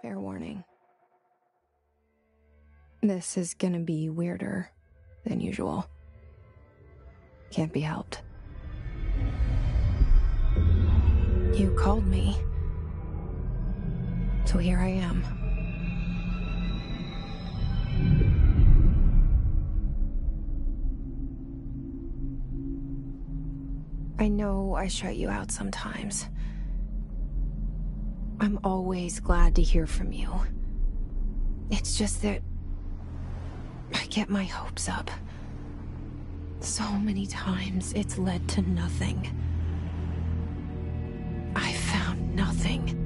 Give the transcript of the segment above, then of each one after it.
Fair warning. This is gonna be weirder than usual. Can't be helped. You called me. So here I am. I know I shut you out sometimes. I'm always glad to hear from you. It's just that I get my hopes up. So many times it's led to nothing. I found nothing.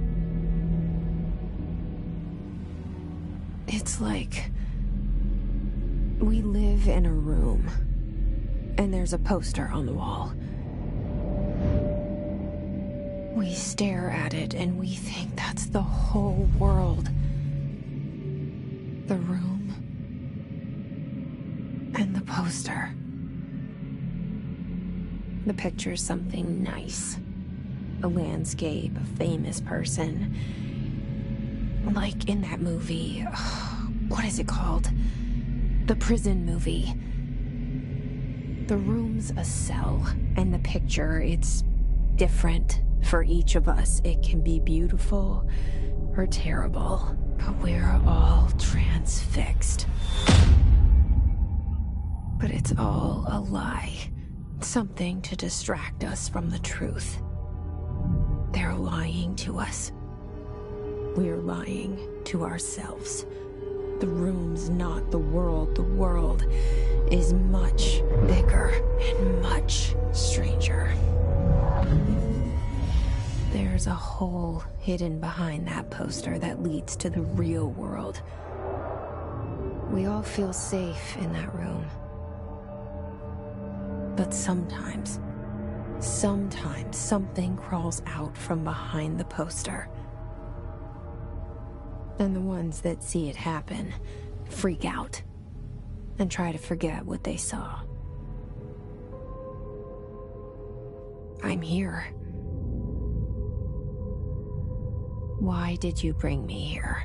It's like we live in a room, and there's a poster on the wall. We stare at it and we think that's the whole world. The room and the poster. The picture's something nice. A landscape, a famous person. Like in that movie, what is it called? The prison movie. The room's a cell, and the picture, it's different for each of us. It can be beautiful or terrible, but we're all transfixed. But it's all a lie. Something to distract us from the truth. They're lying to us. We're lying to ourselves. The room's not the world. The world is much bigger and much stranger. There's a hole hidden behind that poster that leads to the real world. We all feel safe in that room. But sometimes something crawls out from behind the poster. And the ones that see it happen freak out and try to forget what they saw. I'm here. Why did you bring me here?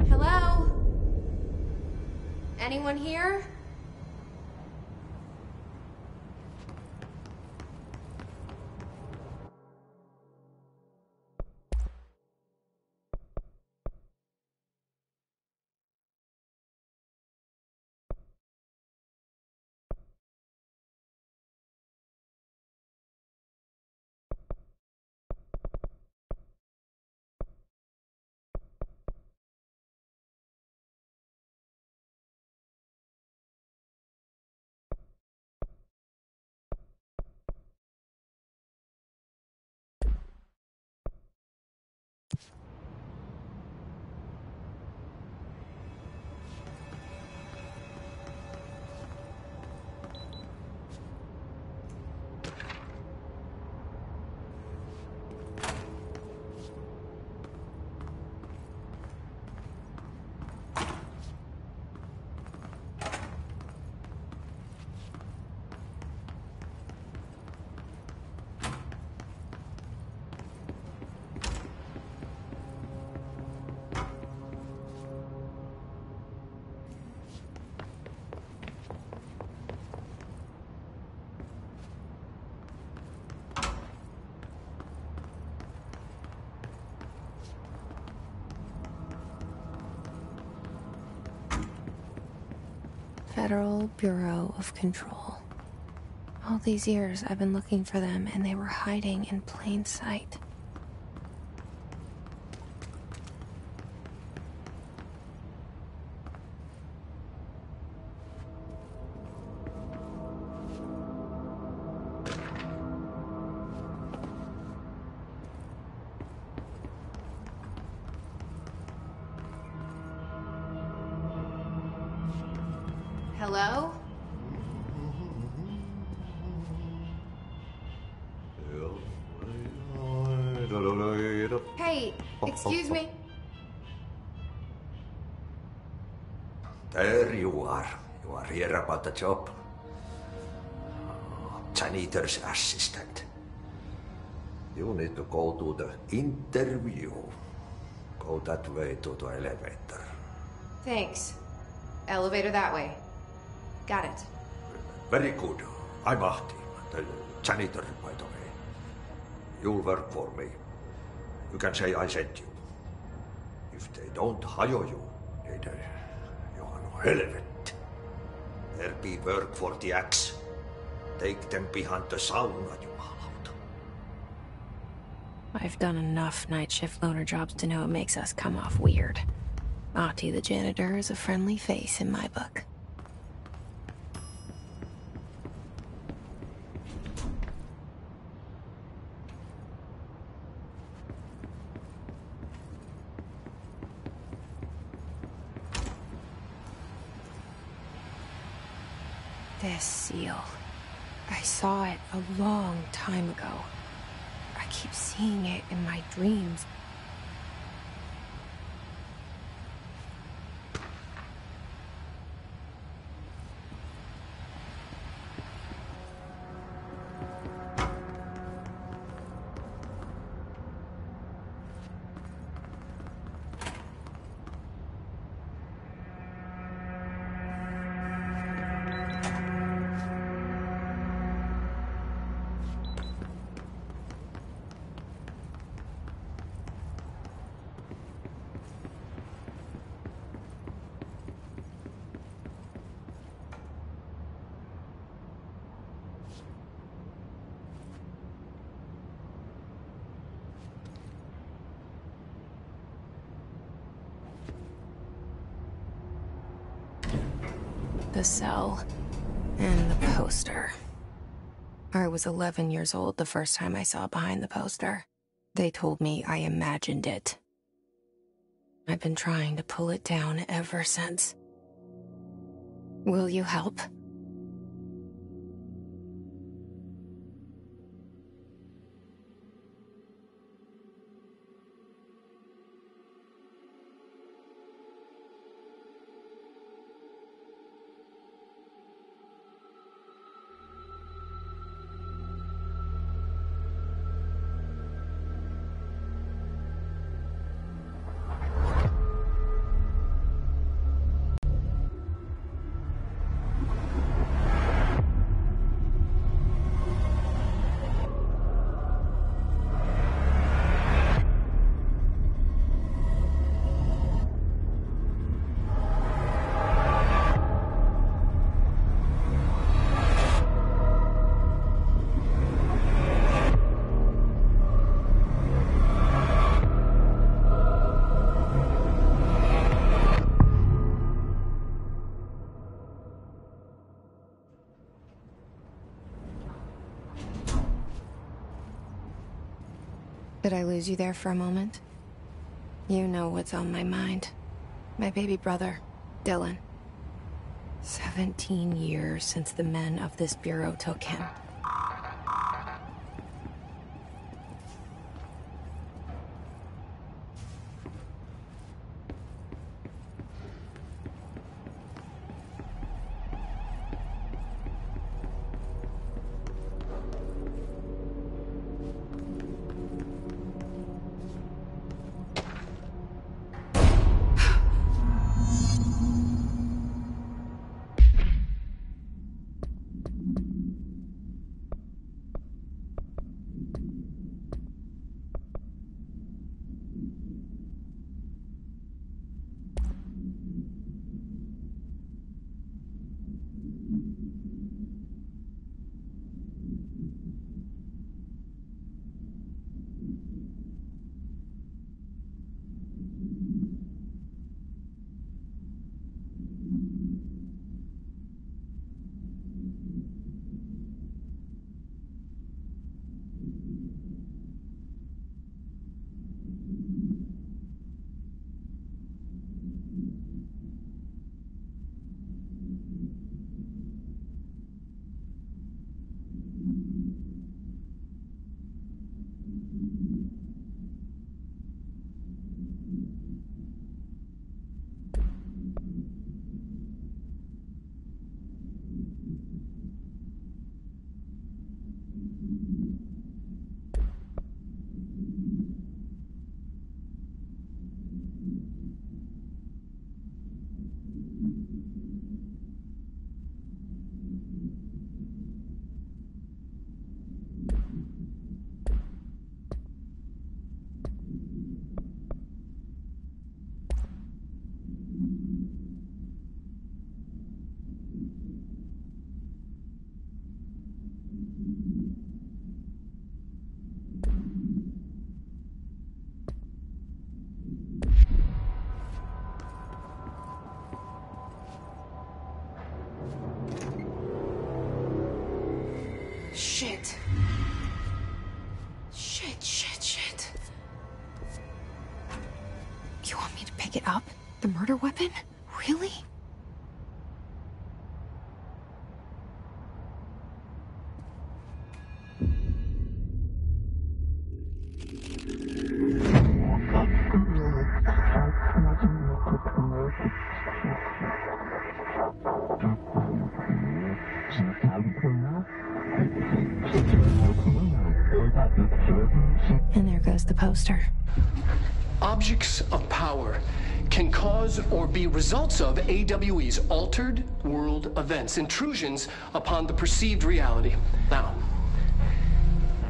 Hello? Anyone here? Federal Bureau of Control. All these years I've been looking for them, and they were hiding in plain sight. Hello? Hey, excuse me? There you are. You are here about the job. Janitor's assistant. You need to go to the interview. Go that way to the elevator. Thanks. Elevator that way. Got it. Very good. I'm Ahti, the janitor, by the way. You'll work for me. You can say I sent you. If they don't hire you, you are no helvet. There be work for the axe. Take them behind the sauna, jumalauta. I've done enough night shift loner jobs to know it makes us come off weird. Ahti the janitor is a friendly face in my book. This seal. I saw it a long time ago. I keep seeing it in my dreams. The cell and the poster. I was 11 years old the first time I saw behind the poster. They told me I imagined it. I've been trying to pull it down ever since. Will you help? Did I lose you there for a moment? You know what's on my mind. My baby brother, Dylan. 17 years since the men of this bureau took him. Shit. Shit. You want me to pick it up? The murder weapon? Really? And there goes the poster. Objects of power can cause or be results of AWE's altered world events, intrusions upon the perceived reality. Now,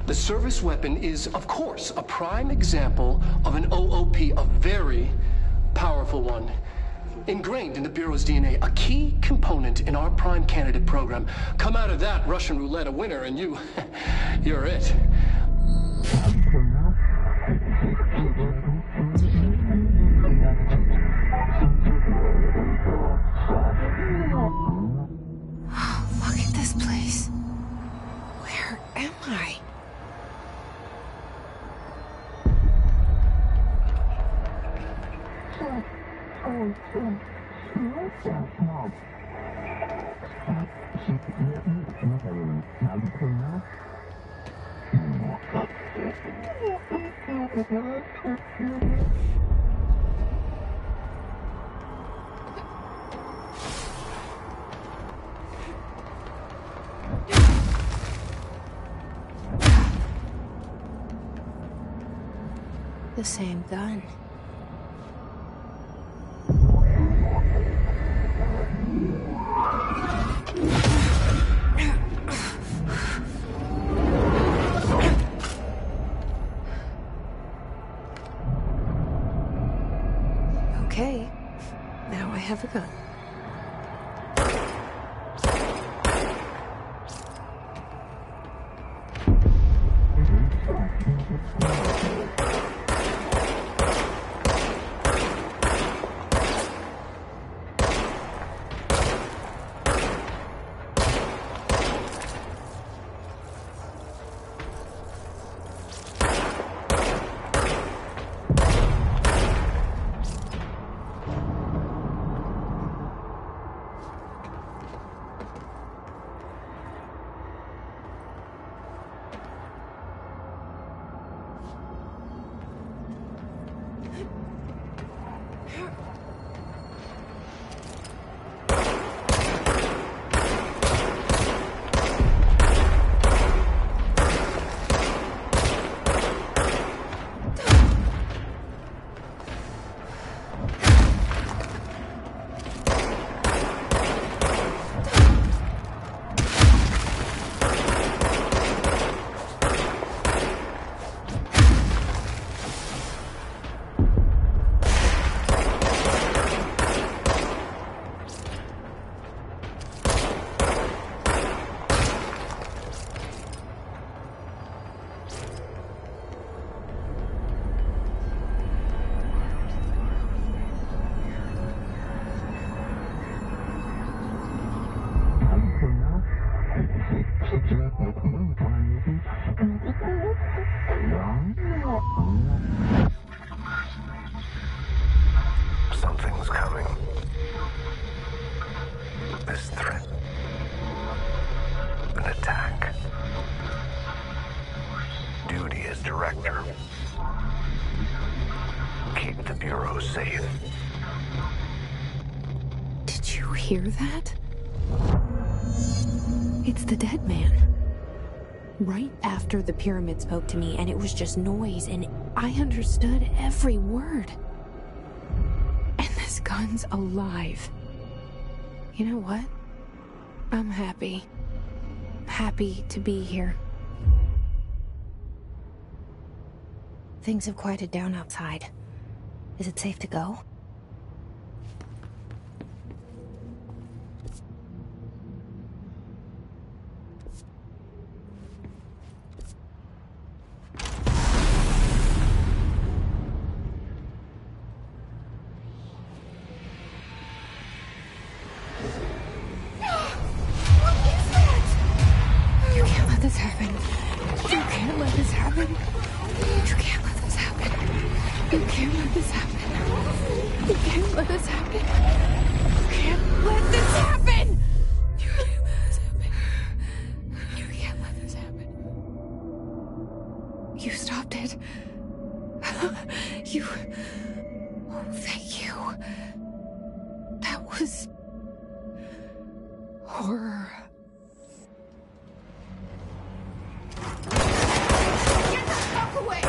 the service weapon is, of course, a prime example of an OOP, a very powerful one. Ingrained in the Bureau's DNA, a key component in our prime candidate program. Come out of that Russian roulette a winner and you're it. Look at this place. Where am I? The same gun. Okay, now I have a gun. Something's coming. This threat. An attack. Duty as director. Keep the Bureau safe. Did you hear that? It's the dead man. Right after the pyramid spoke to me, and it was just noise, and I understood every word. And this gun's alive. You know what? I'm happy. Happy to be here. Things have quieted down outside. Is it safe to go? let this happen. You can't let this happen! You can't let this happen. You can't let this happen. You stopped it. You... Oh, thank you. That was... horror. Get the fuck away!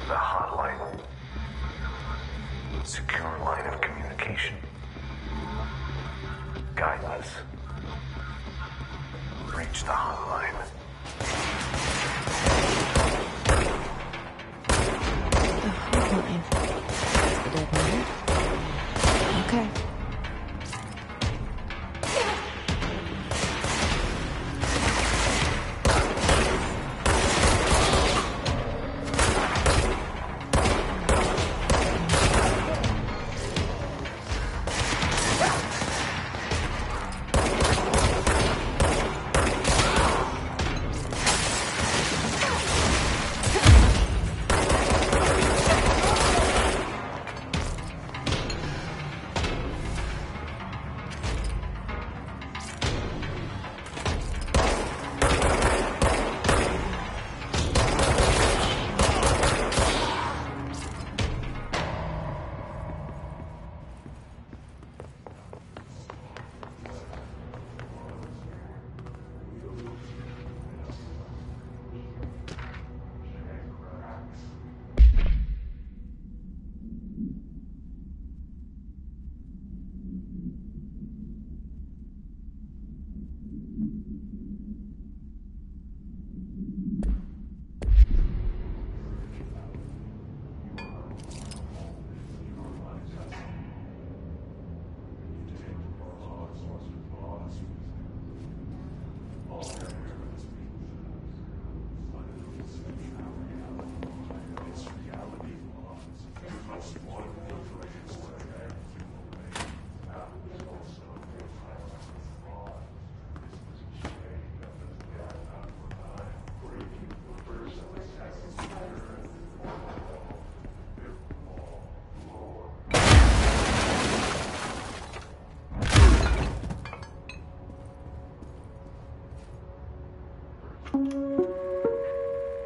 The hotline. Secure line of communication. Guidance. Reach the hotline. The hotline. That's the dead man. Okay.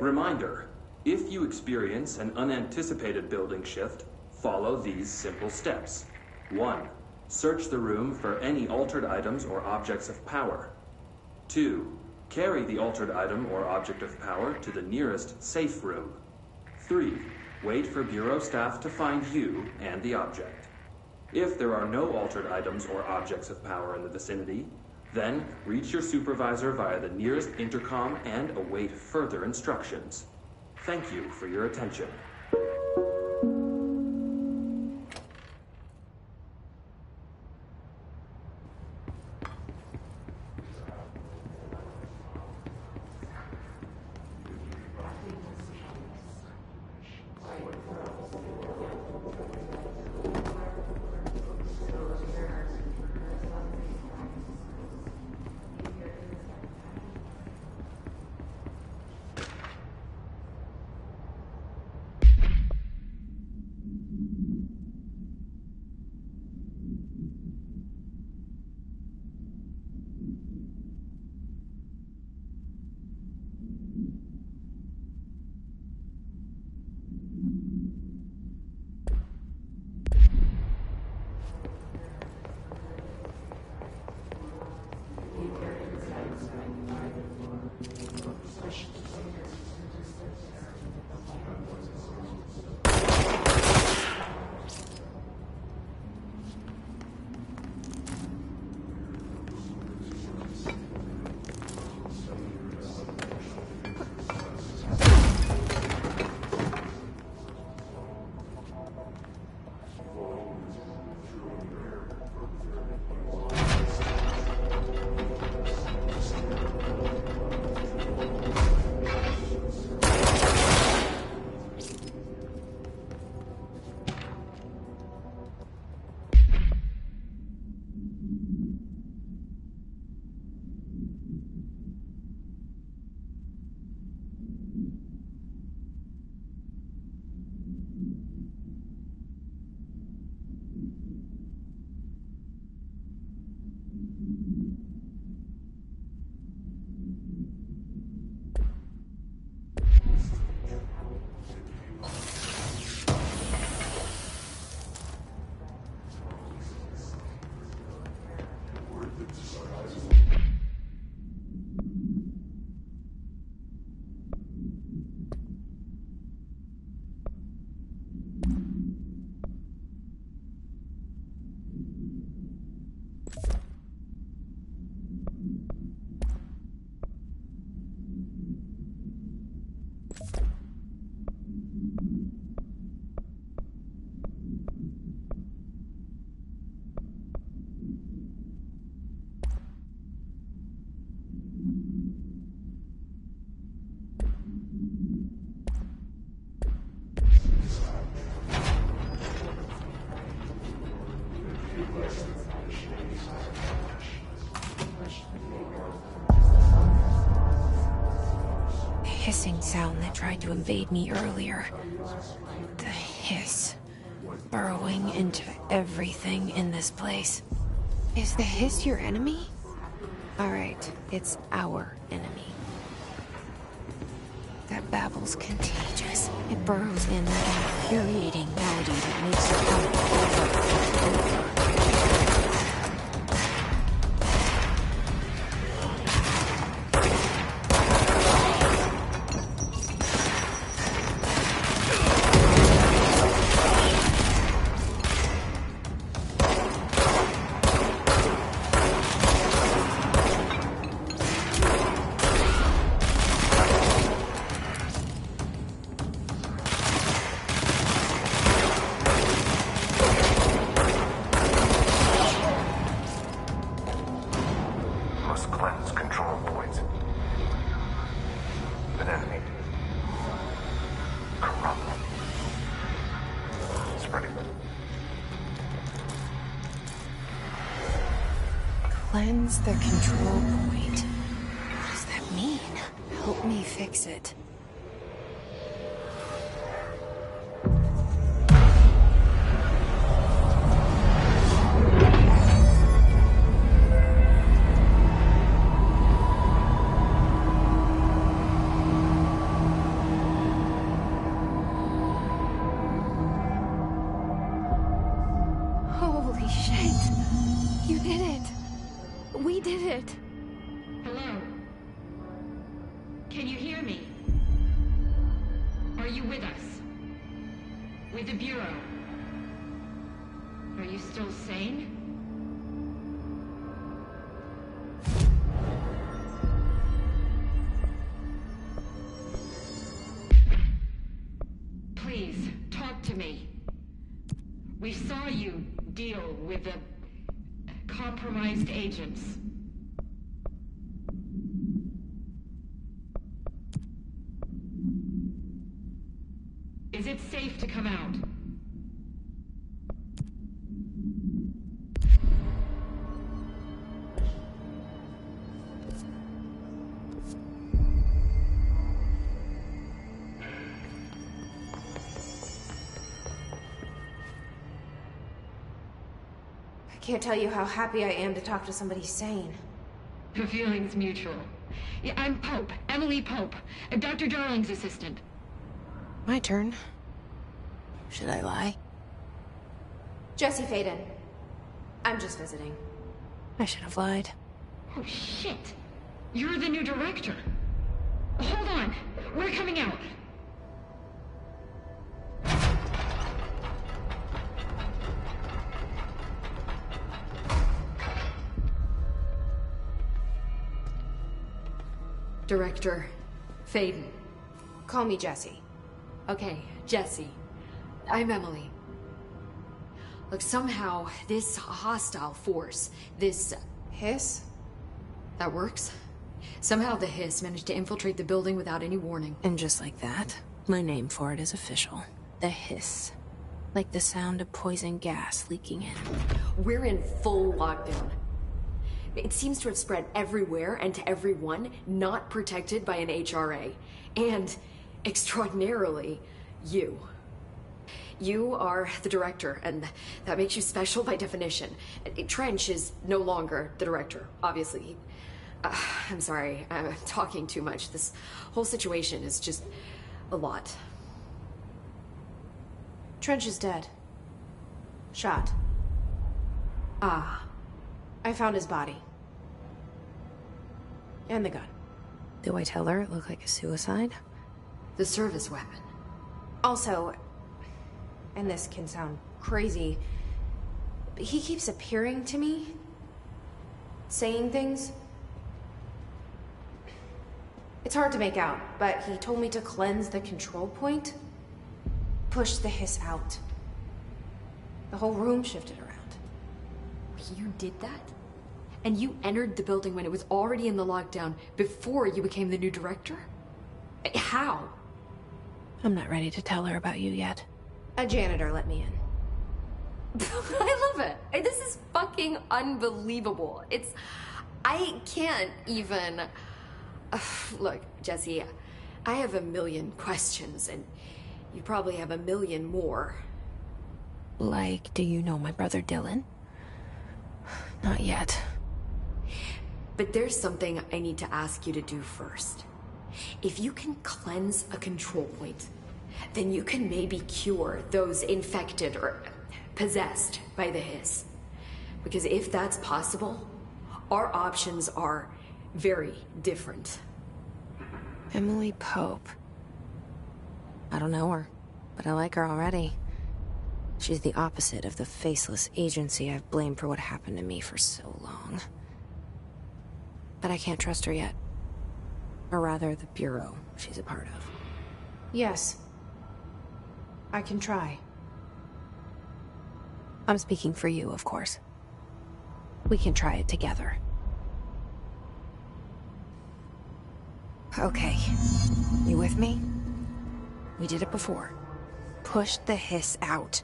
Reminder, if you experience an unanticipated building shift, follow these simple steps. 1. Search the room for any altered items or objects of power. 2. Carry the altered item or object of power to the nearest safe room. 3. Wait for Bureau staff to find you and the object. If there are no altered items or objects of power in the vicinity, then reach your supervisor via the nearest intercom and await further instructions. Thank you for your attention. Hissing sound that tried to invade me earlier. The hiss. Burrowing into everything in this place. Is the hiss your enemy? Alright, it's our enemy. That babble's contagious. It burrows in that infuriating melody that makes it come over and over. Cleanse the control point. What does that mean? Help me fix it. Holy shit! You did it! We did it! Hello? Can you hear me? Are you with us? With the Bureau? Are you still sane? saw you deal with the compromised agents. Is it safe to come out? I can't tell you how happy I am to talk to somebody sane. The feeling's mutual. Yeah, I'm Pope, Emily Pope, Dr. Darling's assistant. My turn. Should I lie? Jesse Faden. I'm just visiting. I should have lied. Oh, shit. You're the new director. Hold on. We're coming out. Director Faden. Call me Jesse. Okay, Jesse. I'm Emily. Look, somehow this hostile force, this... Hiss? That works? Somehow the hiss managed to infiltrate the building without any warning. And just like that, my name for it is official. The hiss. Like the sound of poison gas leaking in. We're in full lockdown. It seems to have spread everywhere and to everyone not protected by an HRA. And, extraordinarily, you. You are the director, and that makes you special by definition. Trench is no longer the director, obviously. I'm sorry, I'm talking too much. This whole situation is just a lot. Trench is dead. Shot. Ah. I found his body. And the gun. Do I tell her it looked like a suicide? The service weapon. Also, and this can sound crazy, but he keeps appearing to me, saying things. It's hard to make out, but he told me to cleanse the control point, push the hiss out. The whole room shifted around. You did that? And you entered the building when it was already in the lockdown before you became the new director? How? I'm not ready to tell her about you yet. A janitor let me in. I love it. This is fucking unbelievable. I can't even... Look, Jesse, I have a million questions, and you probably have a million more. Like, do you know my brother Dylan? Not yet. But there's something I need to ask you to do first. If you can cleanse a control point, then you can maybe cure those infected or possessed by the hiss. Because if that's possible, our options are very different. Emily Pope. I don't know her, but I like her already. She's the opposite of the faceless agency I've blamed for what happened to me for so long. But I can't trust her yet. Or rather, the bureau she's a part of. Yes. I can try. I'm speaking for you, of course. We can try it together. Okay. You with me? We did it before. Push the hiss out.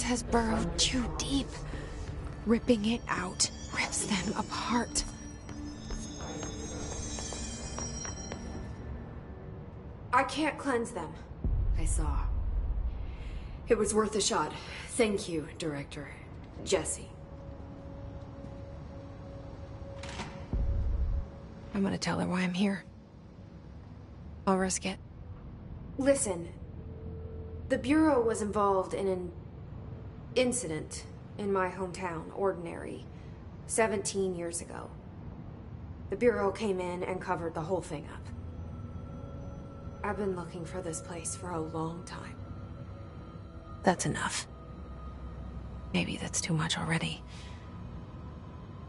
Has burrowed too deep. Ripping it out rips them apart. I can't cleanse them. I saw. It was worth a shot. Thank you, Director. Jesse. I'm gonna tell her why I'm here. I'll risk it. Listen, the Bureau was involved in an incident in my hometown, Ordinary, 17 years ago. The Bureau came in and covered the whole thing up. I've been looking for this place for a long time. That's enough. Maybe that's too much already.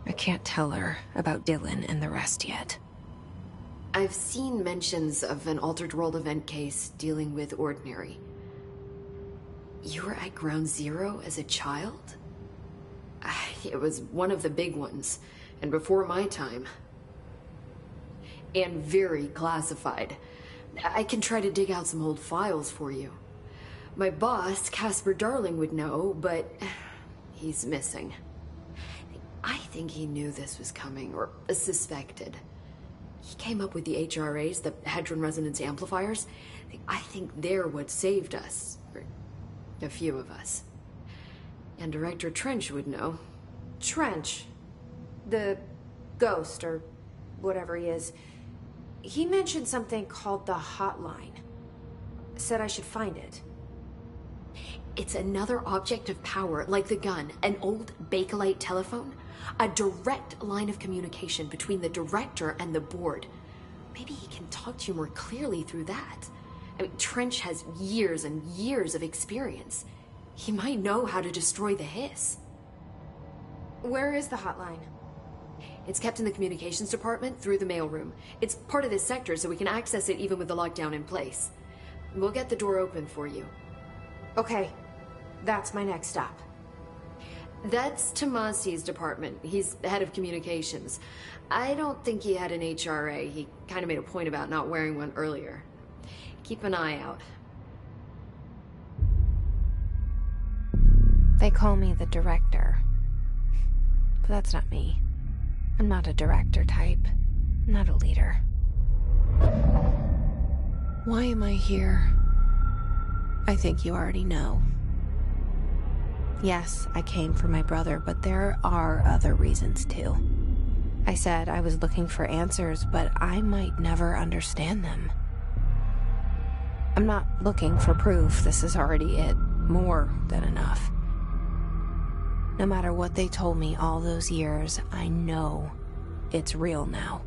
I can't tell her about Dylan and the rest yet. I've seen mentions of an Altered World event case dealing with Ordinary. You were at Ground Zero as a child? It was one of the big ones, and before my time. And very classified. I can try to dig out some old files for you. My boss, Casper Darling, would know, but he's missing. I think he knew this was coming, or suspected. He came up with the HRAs, the Hadron Resonance Amplifiers. I think they're what saved us. Or a few of us. And Director Trench would know. Trench, the ghost, or whatever he is, he mentioned something called the Hotline. Said I should find it. It's another object of power, like the gun, an old Bakelite telephone. A direct line of communication between the director and the board. Maybe he can talk to you more clearly through that. I mean, Trench has years and years of experience. He might know how to destroy the hiss. Where is the hotline? It's kept in the communications department through the mailroom. It's part of this sector, so we can access it even with the lockdown in place. We'll get the door open for you. Okay, that's my next stop. That's Tomasi's department. He's the head of communications. I don't think he had an HRA. He kind of made a point about not wearing one earlier. Keep an eye out. They call me the director. But that's not me. I'm not a director type. I'm not a leader. Why am I here? I think you already know. Yes, I came for my brother, but there are other reasons too. I said I was looking for answers, but I might never understand them. I'm not looking for proof. This is already it. More than enough. No matter what they told me all those years, I know it's real now.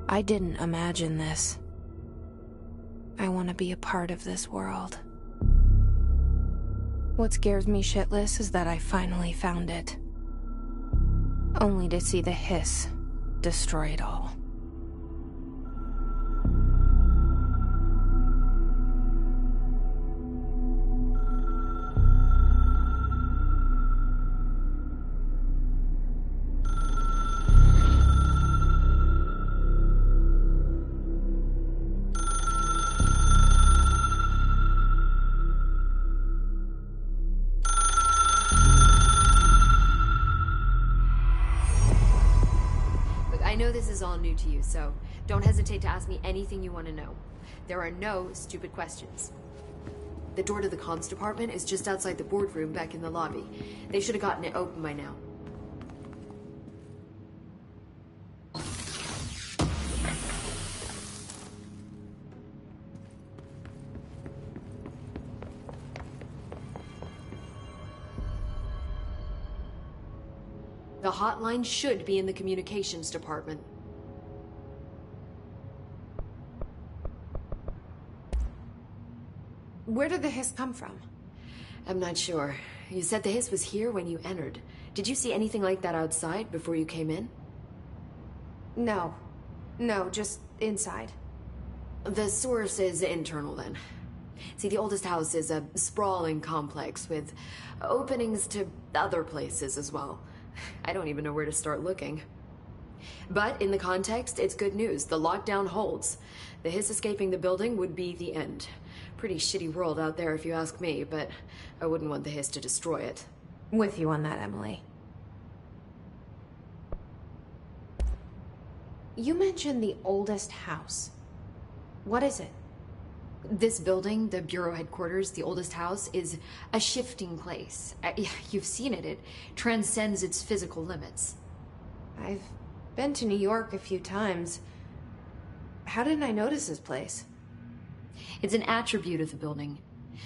I didn't imagine this. I want to be a part of this world. What scares me shitless is that I finally found it. Only to see the hiss destroy it all. I know this is all new to you, so don't hesitate to ask me anything you want to know. There are no stupid questions. The door to the comms department is just outside the boardroom back in the lobby. They should have gotten it open by now. The hotline should be in the communications department. Where did the hiss come from? I'm not sure. You said the hiss was here when you entered. Did you see anything like that outside before you came in? No. No, just inside. The source is internal then. See, the oldest house is a sprawling complex with openings to other places as well. I don't even know where to start looking. But in the context, it's good news. The lockdown holds. The hiss escaping the building would be the end. Pretty shitty world out there if you ask me, but I wouldn't want the hiss to destroy it. With you on that, Emily. You mentioned the oldest house. What is it? This building, the Bureau headquarters, the oldest house, is a shifting place. You've seen it. It transcends its physical limits. I've Been to New York a few times. How didn't I notice this place? It's an attribute of the building.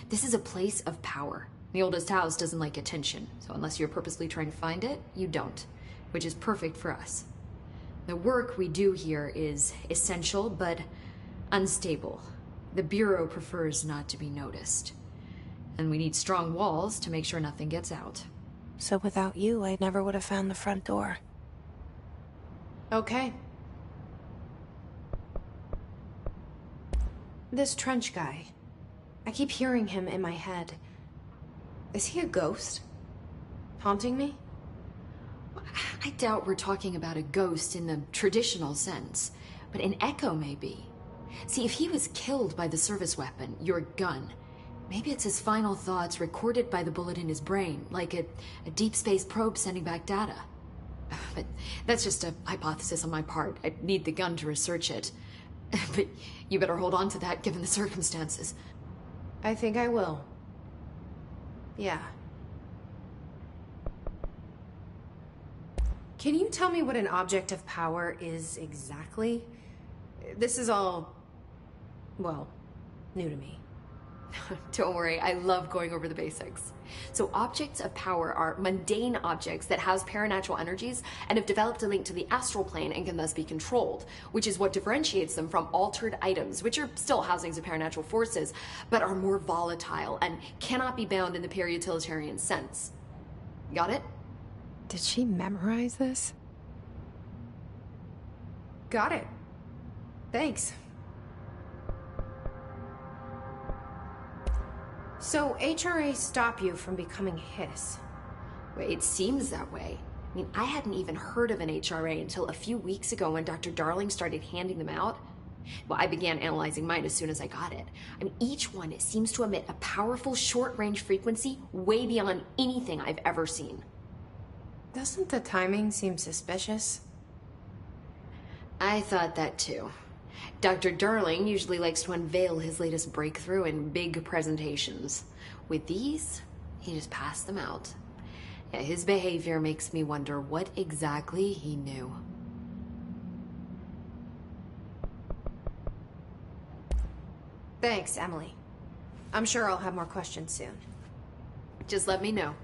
This is a place of power. The oldest house doesn't like attention, so unless you're purposely trying to find it, you don't, which is perfect for us. The work we do here is essential, but unstable. The Bureau prefers not to be noticed. And we need strong walls to make sure nothing gets out. So without you, I never would have found the front door. Okay. This Trench guy. I keep hearing him in my head. Is he a ghost? Haunting me? I doubt we're talking about a ghost in the traditional sense, but an echo maybe. See, if he was killed by the service weapon, your gun, maybe it's his final thoughts recorded by the bullet in his brain, like a deep space probe sending back data. But that's just a hypothesis on my part. I need the gun to research it. But you better hold on to that given the circumstances. I think I will. Yeah. Can you tell me what an object of power is exactly? This is all, well, new to me. Don't worry, I love going over the basics. So objects of power are mundane objects that house paranatural energies and have developed a link to the astral plane and can thus be controlled, which is what differentiates them from altered items, which are still housings of paranatural forces, but are more volatile and cannot be bound in the peri-utilitarian sense. Got it? Did she memorize this? Got it. Thanks. So, HRA stop you from becoming Hiss? Well, it seems that way. I mean, I hadn't even heard of an HRA until a few weeks ago when Dr. Darling started handing them out. Well, I began analyzing mine as soon as I got it. I mean, each one seems to emit a powerful short-range frequency way beyond anything I've ever seen. Doesn't the timing seem suspicious? I thought that too. Dr. Darling usually likes to unveil his latest breakthrough in big presentations. With these, he just passed them out. Yeah, his behavior makes me wonder what exactly he knew. Thanks, Emily. I'm sure I'll have more questions soon. Just let me know.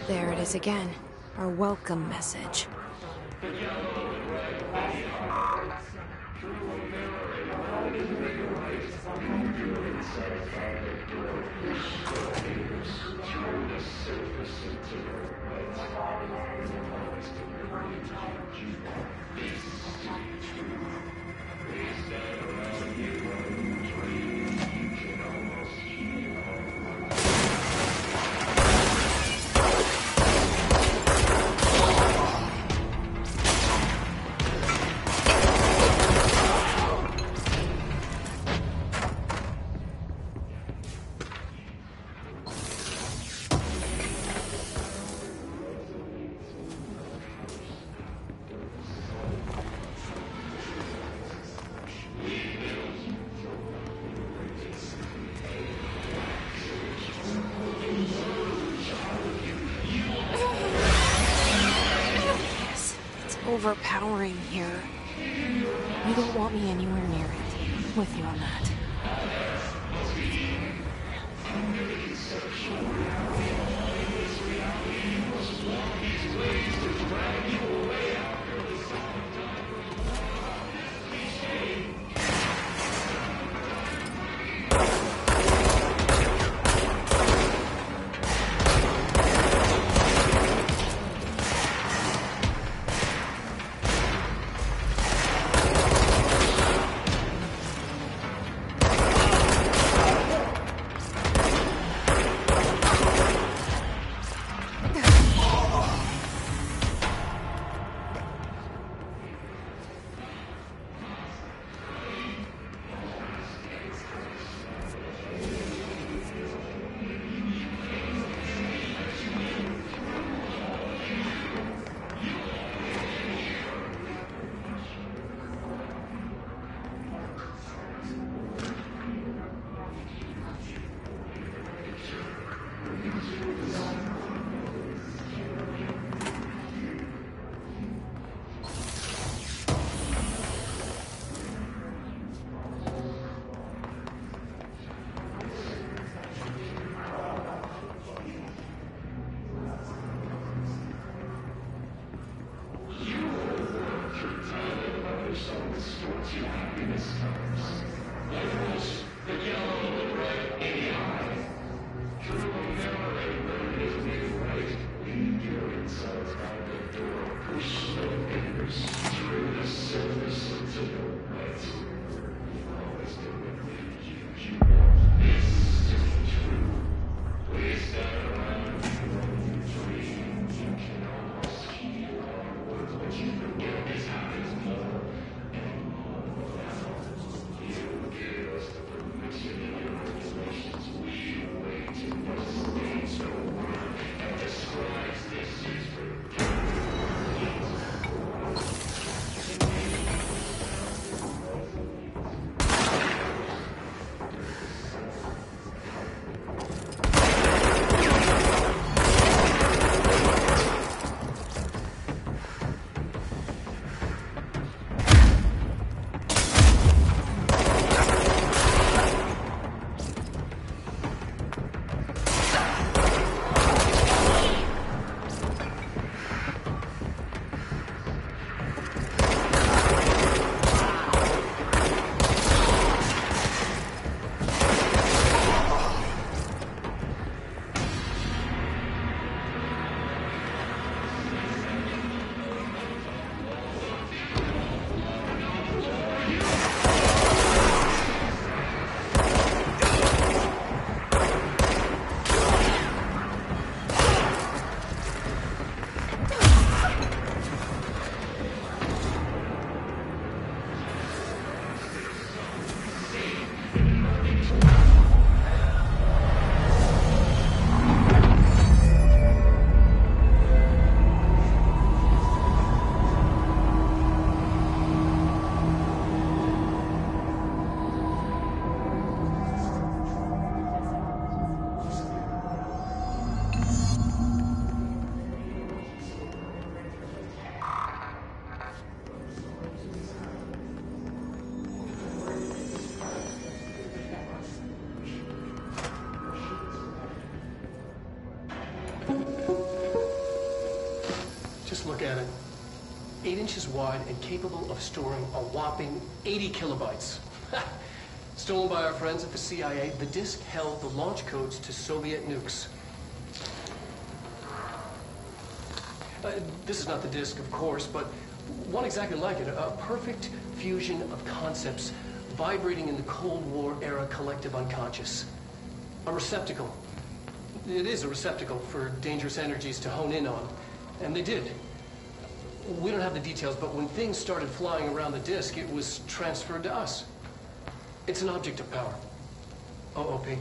There it is again. Our welcome message. Overpowering here. You don't want me anywhere near it. I'm with you on that. Just look at it. 8 inches wide and capable of storing a whopping 80 kilobytes. Stolen by our friends at the CIA, the disk held the launch codes to Soviet nukes. This is not the disk, of course, but one exactly like it. A perfect fusion of concepts vibrating in the Cold War era collective unconscious. A receptacle. It is a receptacle for dangerous energies to hone in on. And they did. We don't have the details, but when things started flying around the disk, it was transferred to us. It's an object of power. OOP.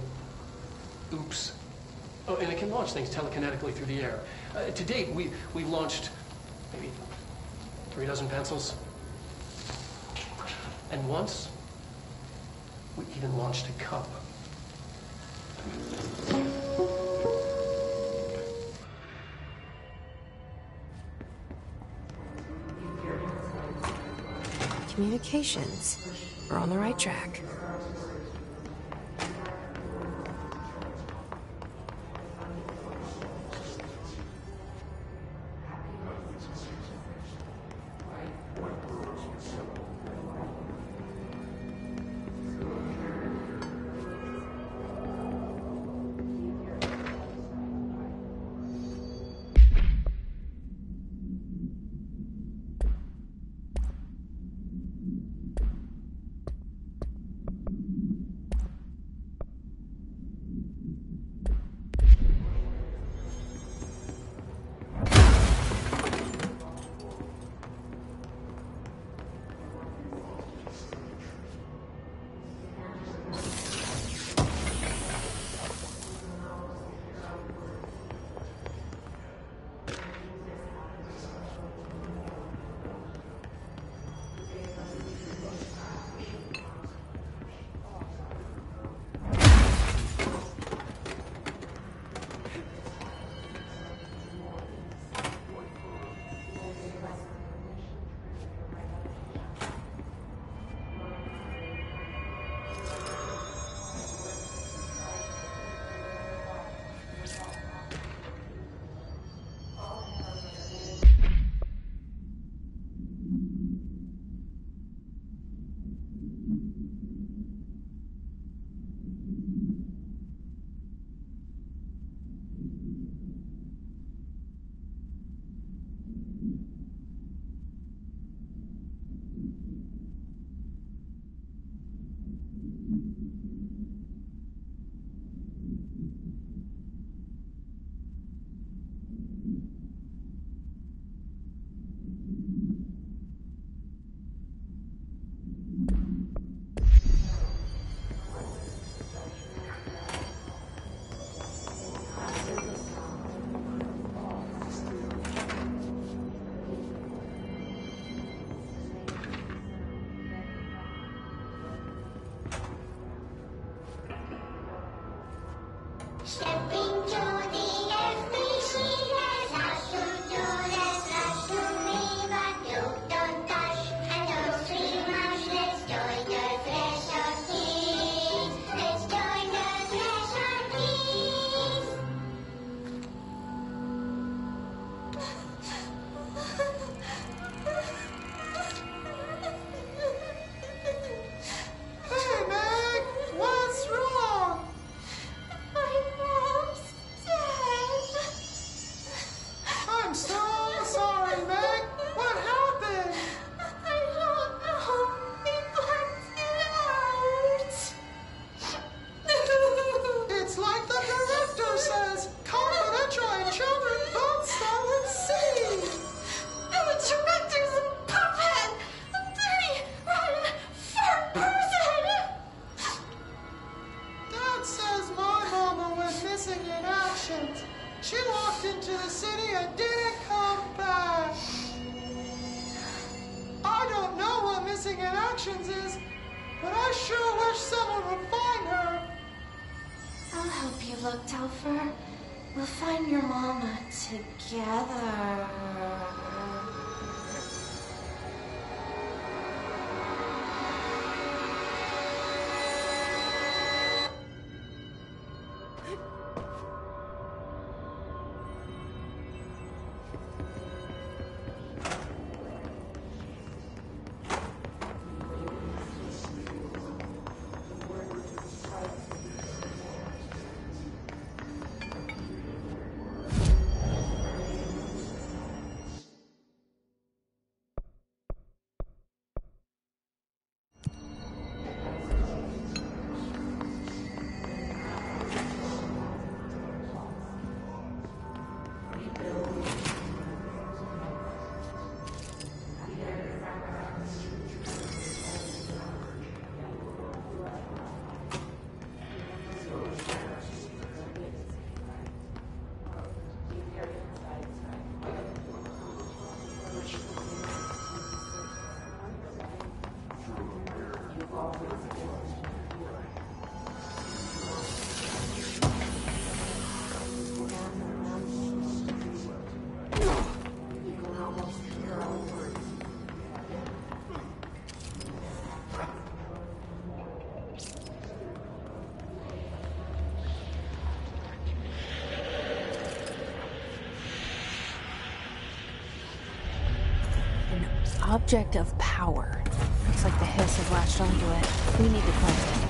Oops. Oh, and it can launch things telekinetically through the air. To date, we've launched maybe 3 dozen pencils. And once, we even launched a cup. Communications. We're on the right track. object of power. Looks like the hiss has latched onto it. We need to cleanse it.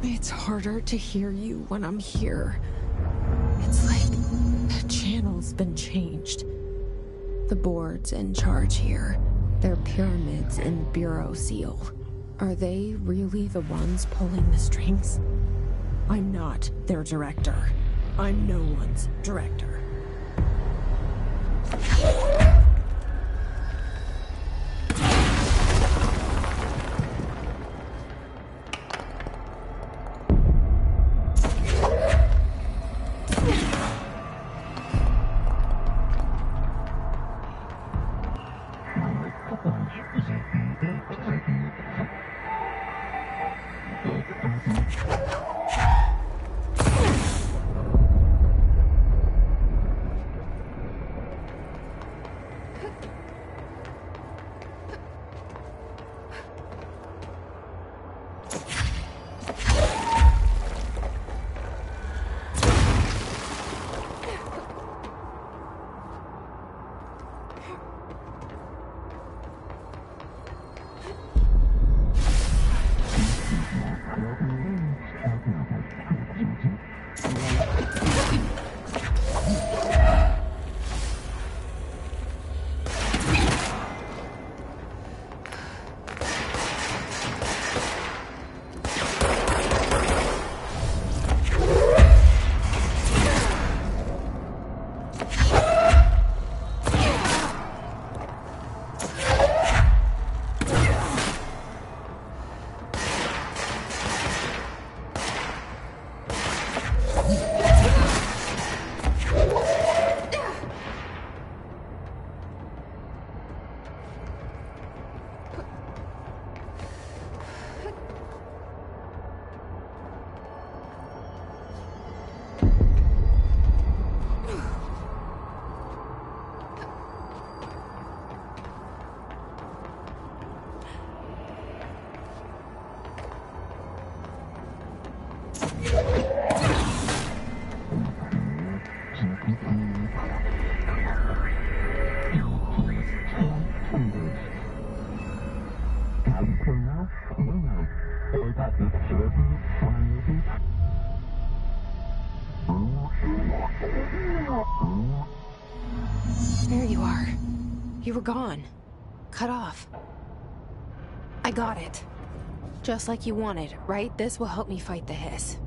It's harder to hear you when I'm here. It's like the channel's been changed. The board's in charge here. They're pyramids in Bureau Seal. Are they really the ones pulling the strings? I'm not their director. I'm no one's director. There you are. You were gone. Cut off. I got it. Just like you wanted, right? This will help me fight the hiss.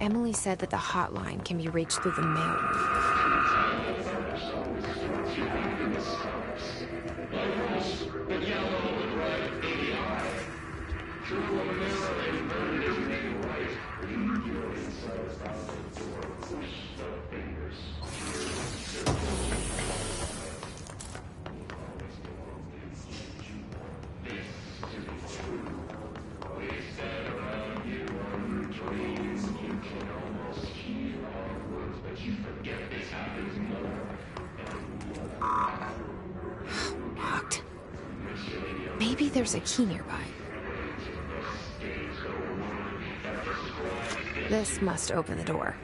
Emily said that the hotline can be reached through the mailroom. Locked. Maybe there's a key nearby. This must open the door.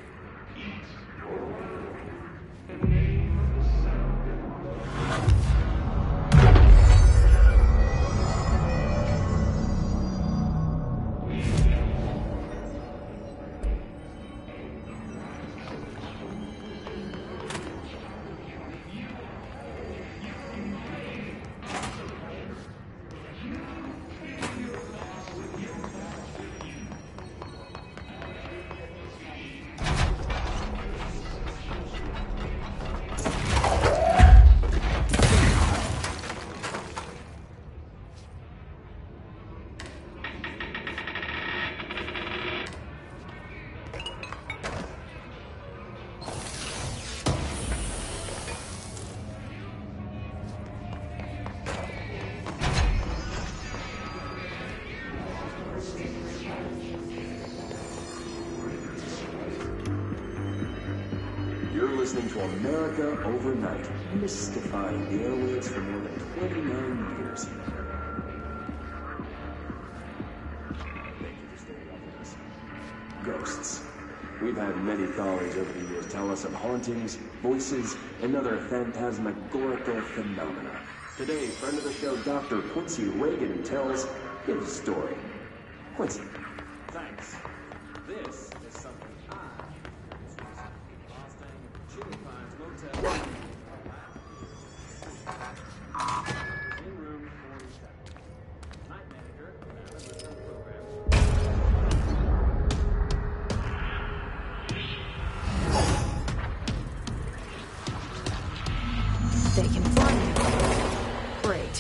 Listening to America Overnight, mystifying the airwaves for more than 29 years. Thank you for staying up with us. Ghosts. We've had many callers over the years tell us of hauntings, voices, and other phantasmagorical phenomena. Today, friend of the show, Dr. Quincy Reagan tells his story. Quincy. Thanks. This is something Chili Pines Motel. In room 47. Night manager, Amazon program. They can fly now. Great.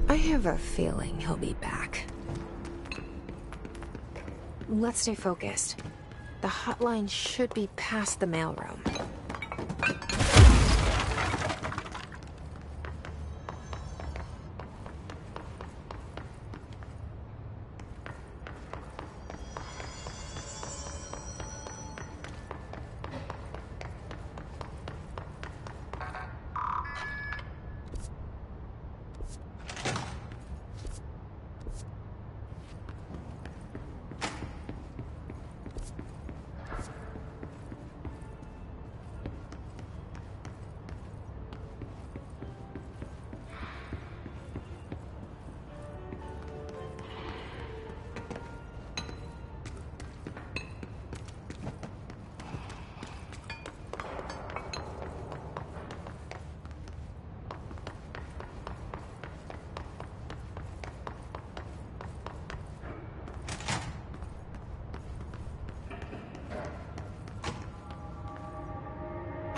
I have a feeling he'll be back. Let's stay focused. The hotline should be past the mailroom.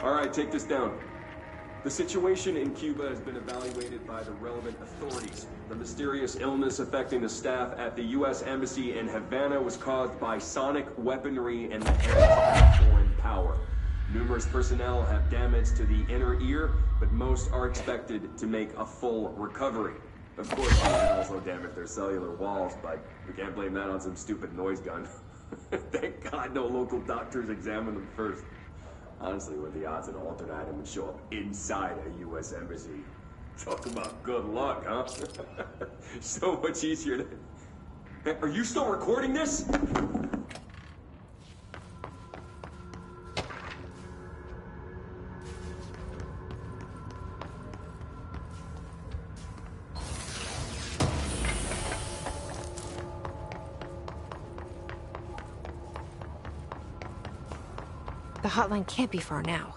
All right, take this down. The situation in Cuba has been evaluated by the relevant authorities. The mysterious illness affecting the staff at the U.S. Embassy in Havana was caused by sonic weaponry and the hands of foreign power. Numerous personnel have damage to the inner ear, but most are expected to make a full recovery. Of course, they can also damage their cellular walls, but we can't blame that on some stupid noise gun. Thank God no local doctors examined them first. Honestly, what are the odds an alternate item would show up inside a U.S. embassy? Talk about good luck, huh? So much easier to... Hey, are you still recording this? The hotline can't be far now.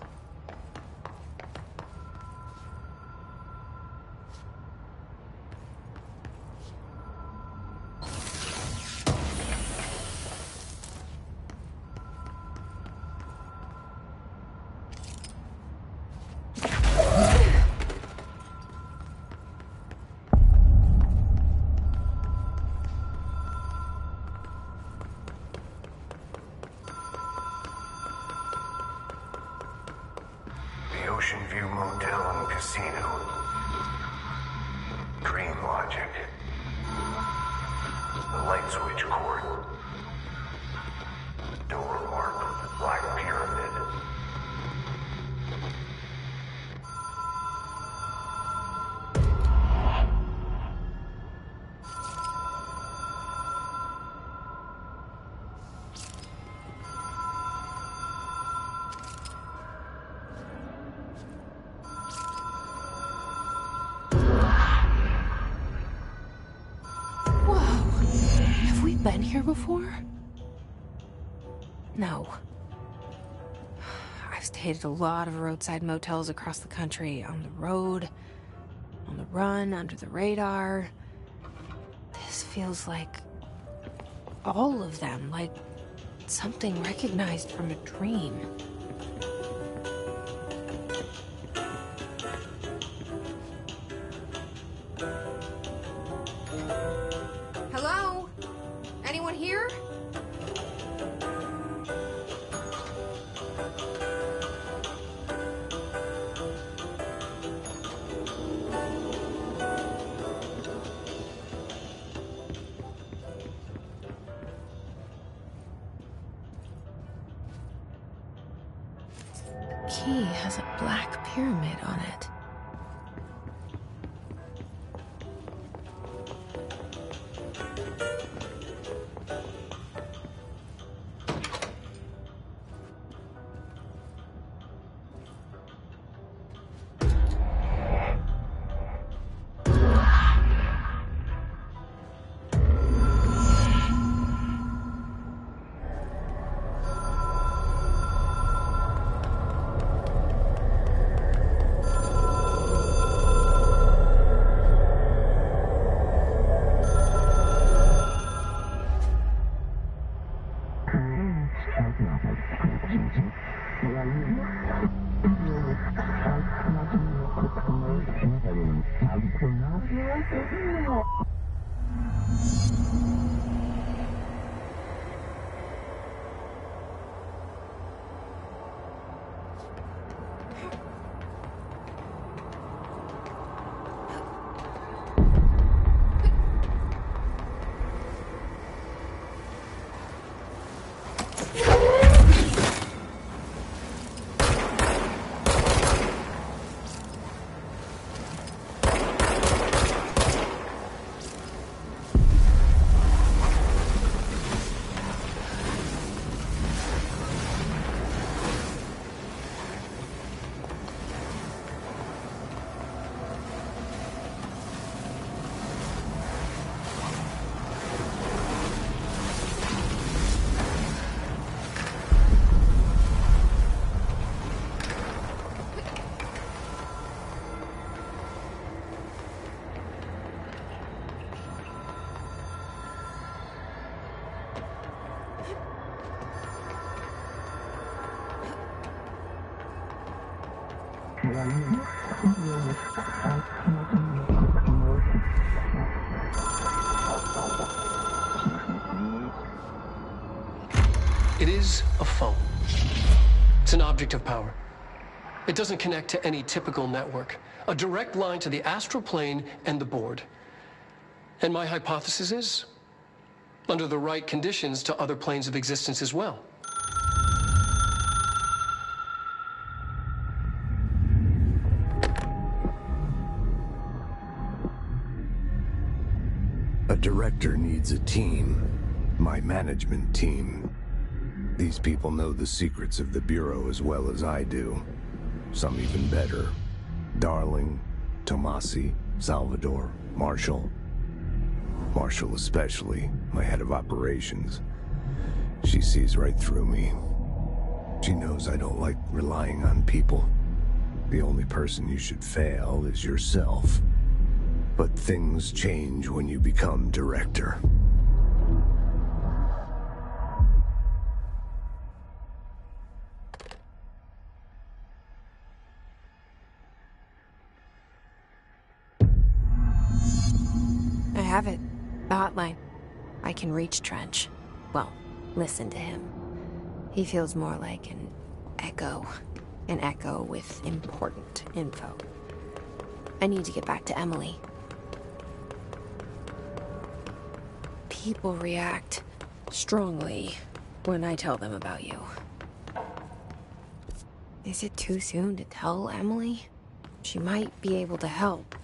Ocean View Motel and Casino. Dream Logic. The light switch cord. Door marked Black Pyramid. Been here before? No. I've stayed at a lot of roadside motels across the country, on the road, on the run, under the radar. This feels like all of them, like something recognized from a dream. Anyone here? Key has a black pyramid on it. It is a phone. It's an object of power. It doesn't connect to any typical network. A direct line to the astral plane and the board. And my hypothesis is, under the right conditions, to other planes of existence as well. A director needs a team. My management team. These people know the secrets of the Bureau as well as I do. Some even better. Darling, Tomasi, Salvador, Marshall. Marshall especially, my head of operations. She sees right through me. She knows I don't like relying on people. The only person you should fail is yourself. But things change when you become director. I have it. The hotline. I can reach Trench. Well, listen to him. He feels more like an echo. An echo with important info. I need to get back to Emily. People react strongly when I tell them about you. Is it too soon to tell Emily? She might be able to help.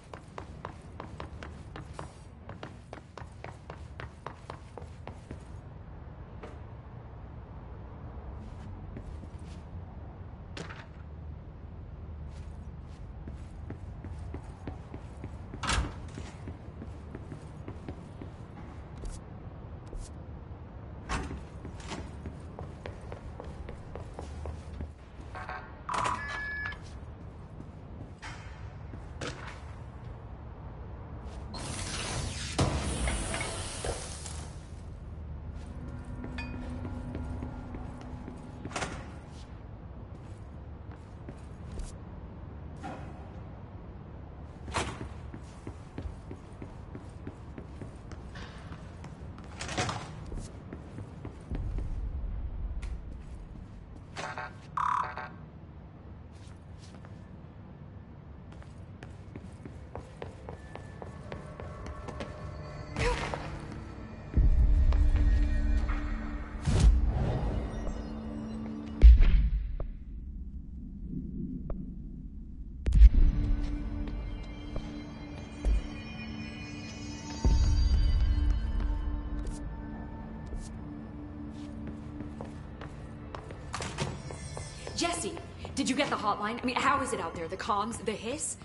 Jesse, did you get the hotline? I mean, how is it out there? The comms? The hiss?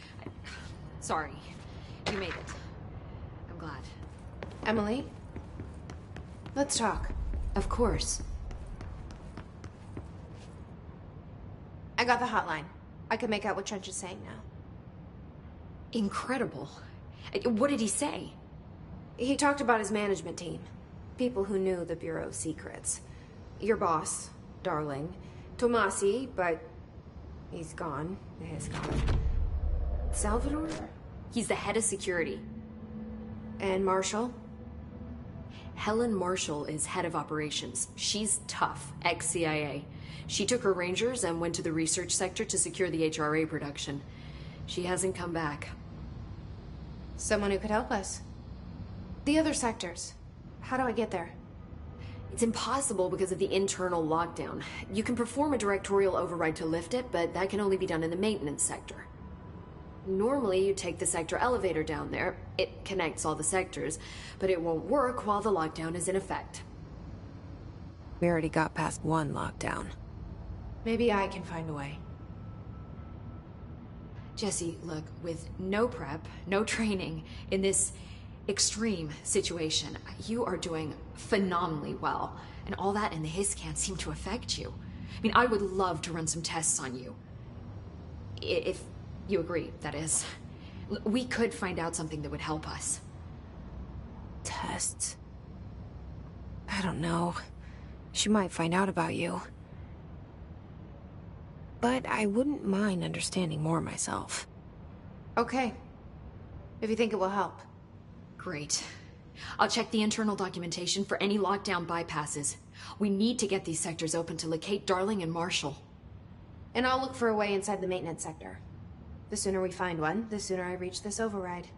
Sorry. You made it. I'm glad. Emily? Let's talk. Of course. I got the hotline. I can make out what Trench is saying now. Incredible. What did he say? He talked about his management team. People who knew the Bureau's secrets. Your boss, Darling. Tomasi, but he's gone. He's gone. Salvador? He's the head of security. And Marshall? Helen Marshall is head of operations. She's tough, ex-CIA. She took her Rangers and went to the research sector to secure the HRA production. She hasn't come back. Someone who could help us. The other sectors. How do I get there? It's impossible because of the internal lockdown. You can perform a directorial override to lift it, but that can only be done in the maintenance sector. Normally, you take the sector elevator down there. It connects all the sectors, but it won't work while the lockdown is in effect. We already got past one lockdown. Maybe I can find a way. Jesse, look, with no prep, no training, in this extreme situation, you are doing phenomenally well. And all that and the hiss can't seem to affect you. I mean, I would love to run some tests on you. If you agree, that is. We could find out something that would help us. Tests? I don't know. She might find out about you. but I wouldn't mind understanding more myself. Okay. If you think it will help. Great. I'll check the internal documentation for any lockdown bypasses. We need to get these sectors open to locate Darling and Marshall. And I'll look for a way inside the maintenance sector. The sooner we find one, the sooner I reach this override.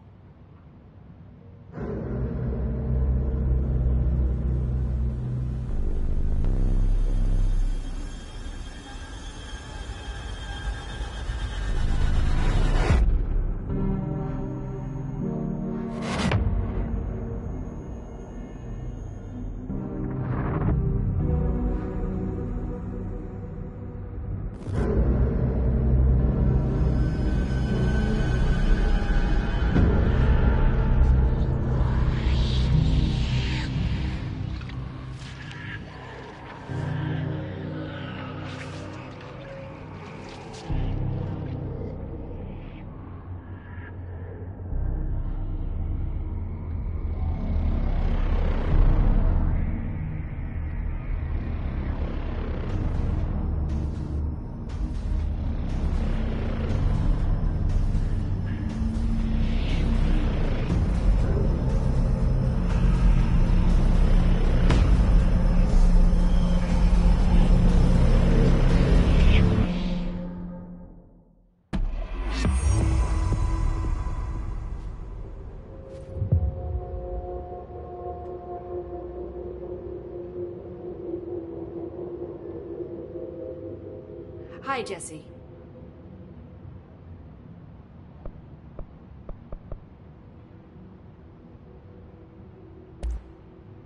Hi, Jesse.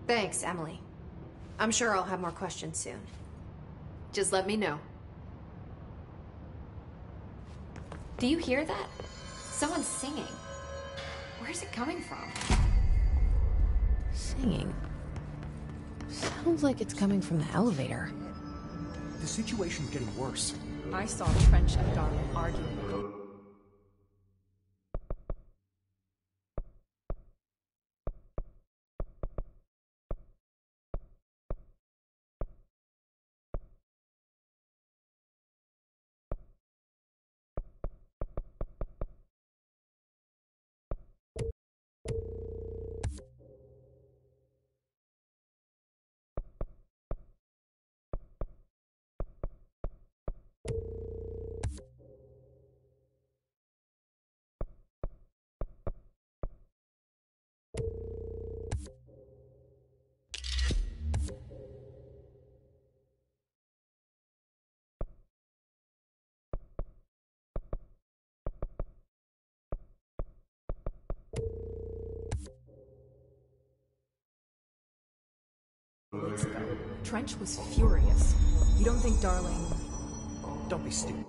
Thanks, Emily. I'm sure I'll have more questions soon. Just let me know. Do you hear that? Someone's singing. Where's it coming from? Singing. Sounds like it's coming from the elevator. The situation's getting worse. I saw Trench and Darling arguing. Weeks ago, Trench was furious. You don't think Darling... Don't be stupid.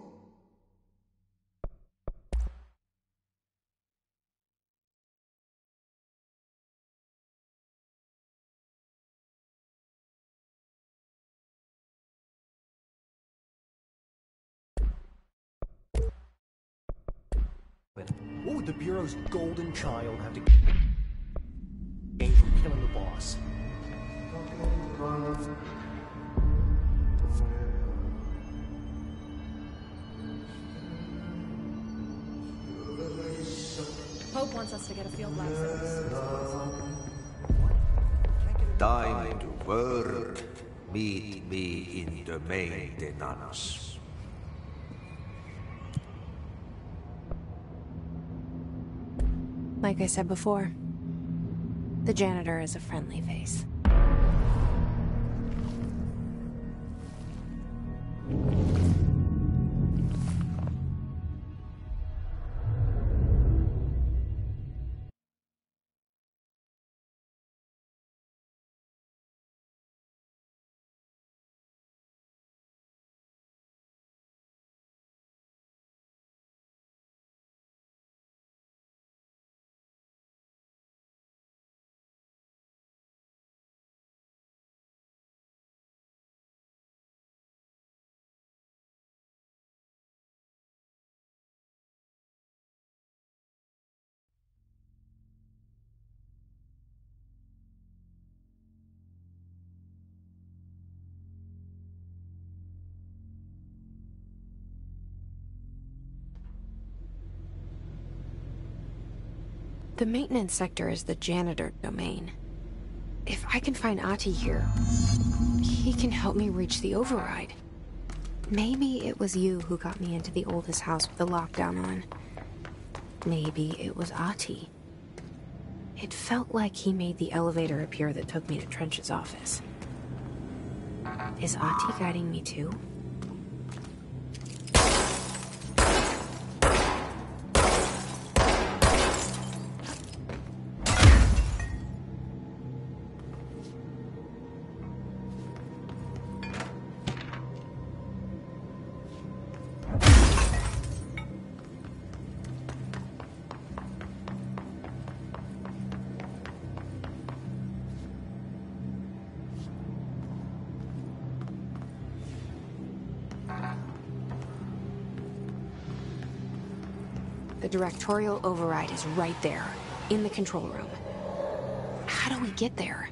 What would the Bureau's golden child have to gain from killing the boss? Pope wants us to get a field lab service. Time to work. Meet me in the maintenance. Like I said before, the janitor is a friendly face. The maintenance sector is the janitor domain. If I can find Ahti here, he can help me reach the override. Maybe it was you who got me into the oldest house with the lockdown on. Maybe it was Ahti. It felt like he made the elevator appear that took me to Trench's office. Is Ahti guiding me too? The directorial override is right there, in the control room. How do we get there?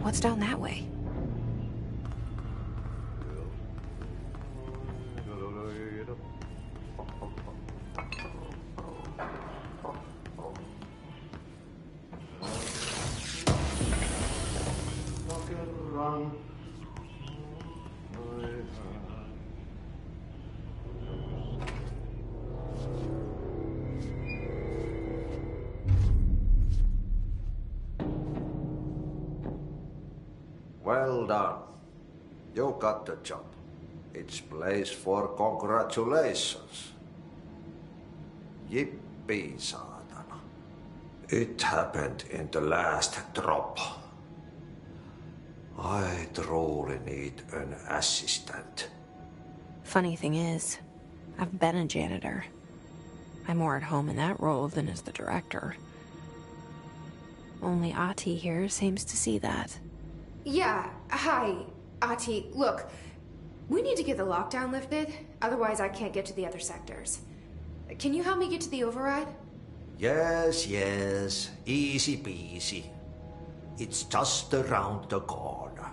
What's down that way? Well done. You got the job. It's place for congratulations. Yippee, saatana. It happened in the last drop. I truly need an assistant. Funny thing is, I've been a janitor. I'm more at home in that role than as the director. Only Ati here seems to see that. Yeah, hi, Ati. Look, we need to get the lockdown lifted, otherwise I can't get to the other sectors. Can you help me get to the override? Yes, easy peasy. It's just around the corner.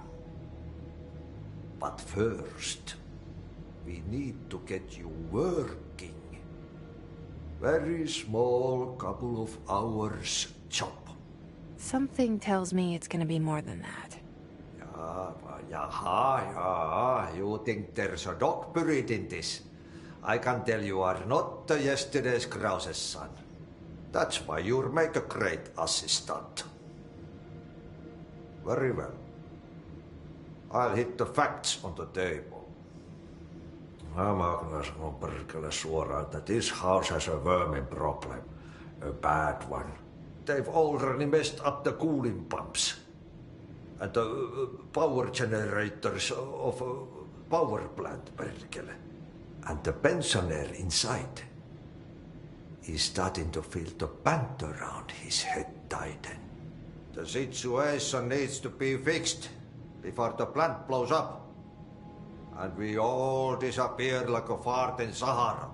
But first, we need to get you working. Very small, couple of hours job. Something tells me it's gonna be more than that. Yeah. You think there's a dog buried in this? I can tell you are not yesterday's Krause's son. That's why you'll make a great assistant. Very well. I'll hit the facts on the table. Mä kyllä sanon perkele suoraan, that this house has a vermin problem. A bad one. They've already messed up the cooling pumps. And the power generators of a power plant, perkele. And the pensioner inside is starting to feel the band around his head tighten. The situation needs to be fixed before the plant blows up. And we all disappear like a fart in Sahara.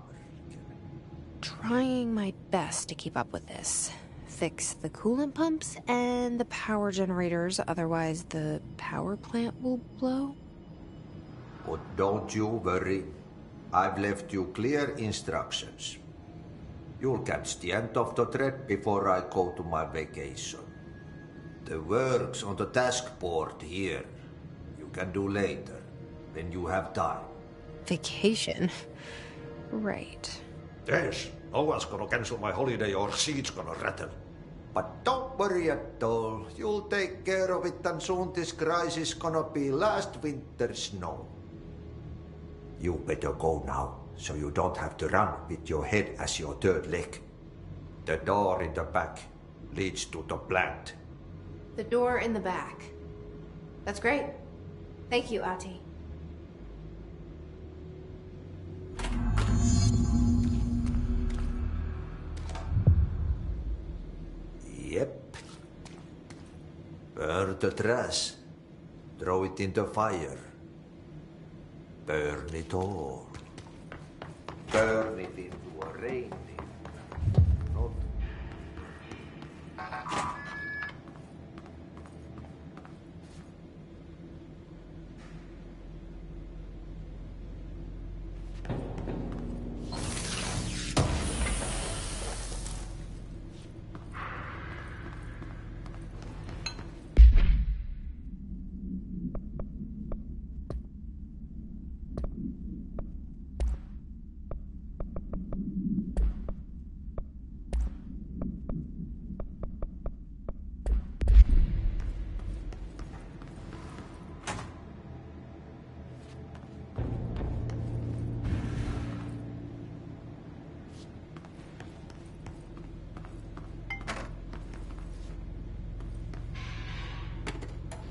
Trying my best to keep up with this. Fix the coolant pumps and the power generators, otherwise the power plant will blow. But don't you worry. I've left you clear instructions. You'll catch the end of the thread before I go to my vacation. The work's on the task board here. You can do later, when you have time. Vacation? Right. Yes, no one's gonna cancel my holiday or seat's gonna rattle. But don't worry at all. You'll take care of it and soon this crisis gonna be last winter's snow. You better go now, so you don't have to run with your head as your third leg. The door in the back leads to the plant. The door in the back. That's great. Thank you, Ati. Yep. Burn the trash. Throw it in the fire. Burn it all. Burn it into a raining. Not...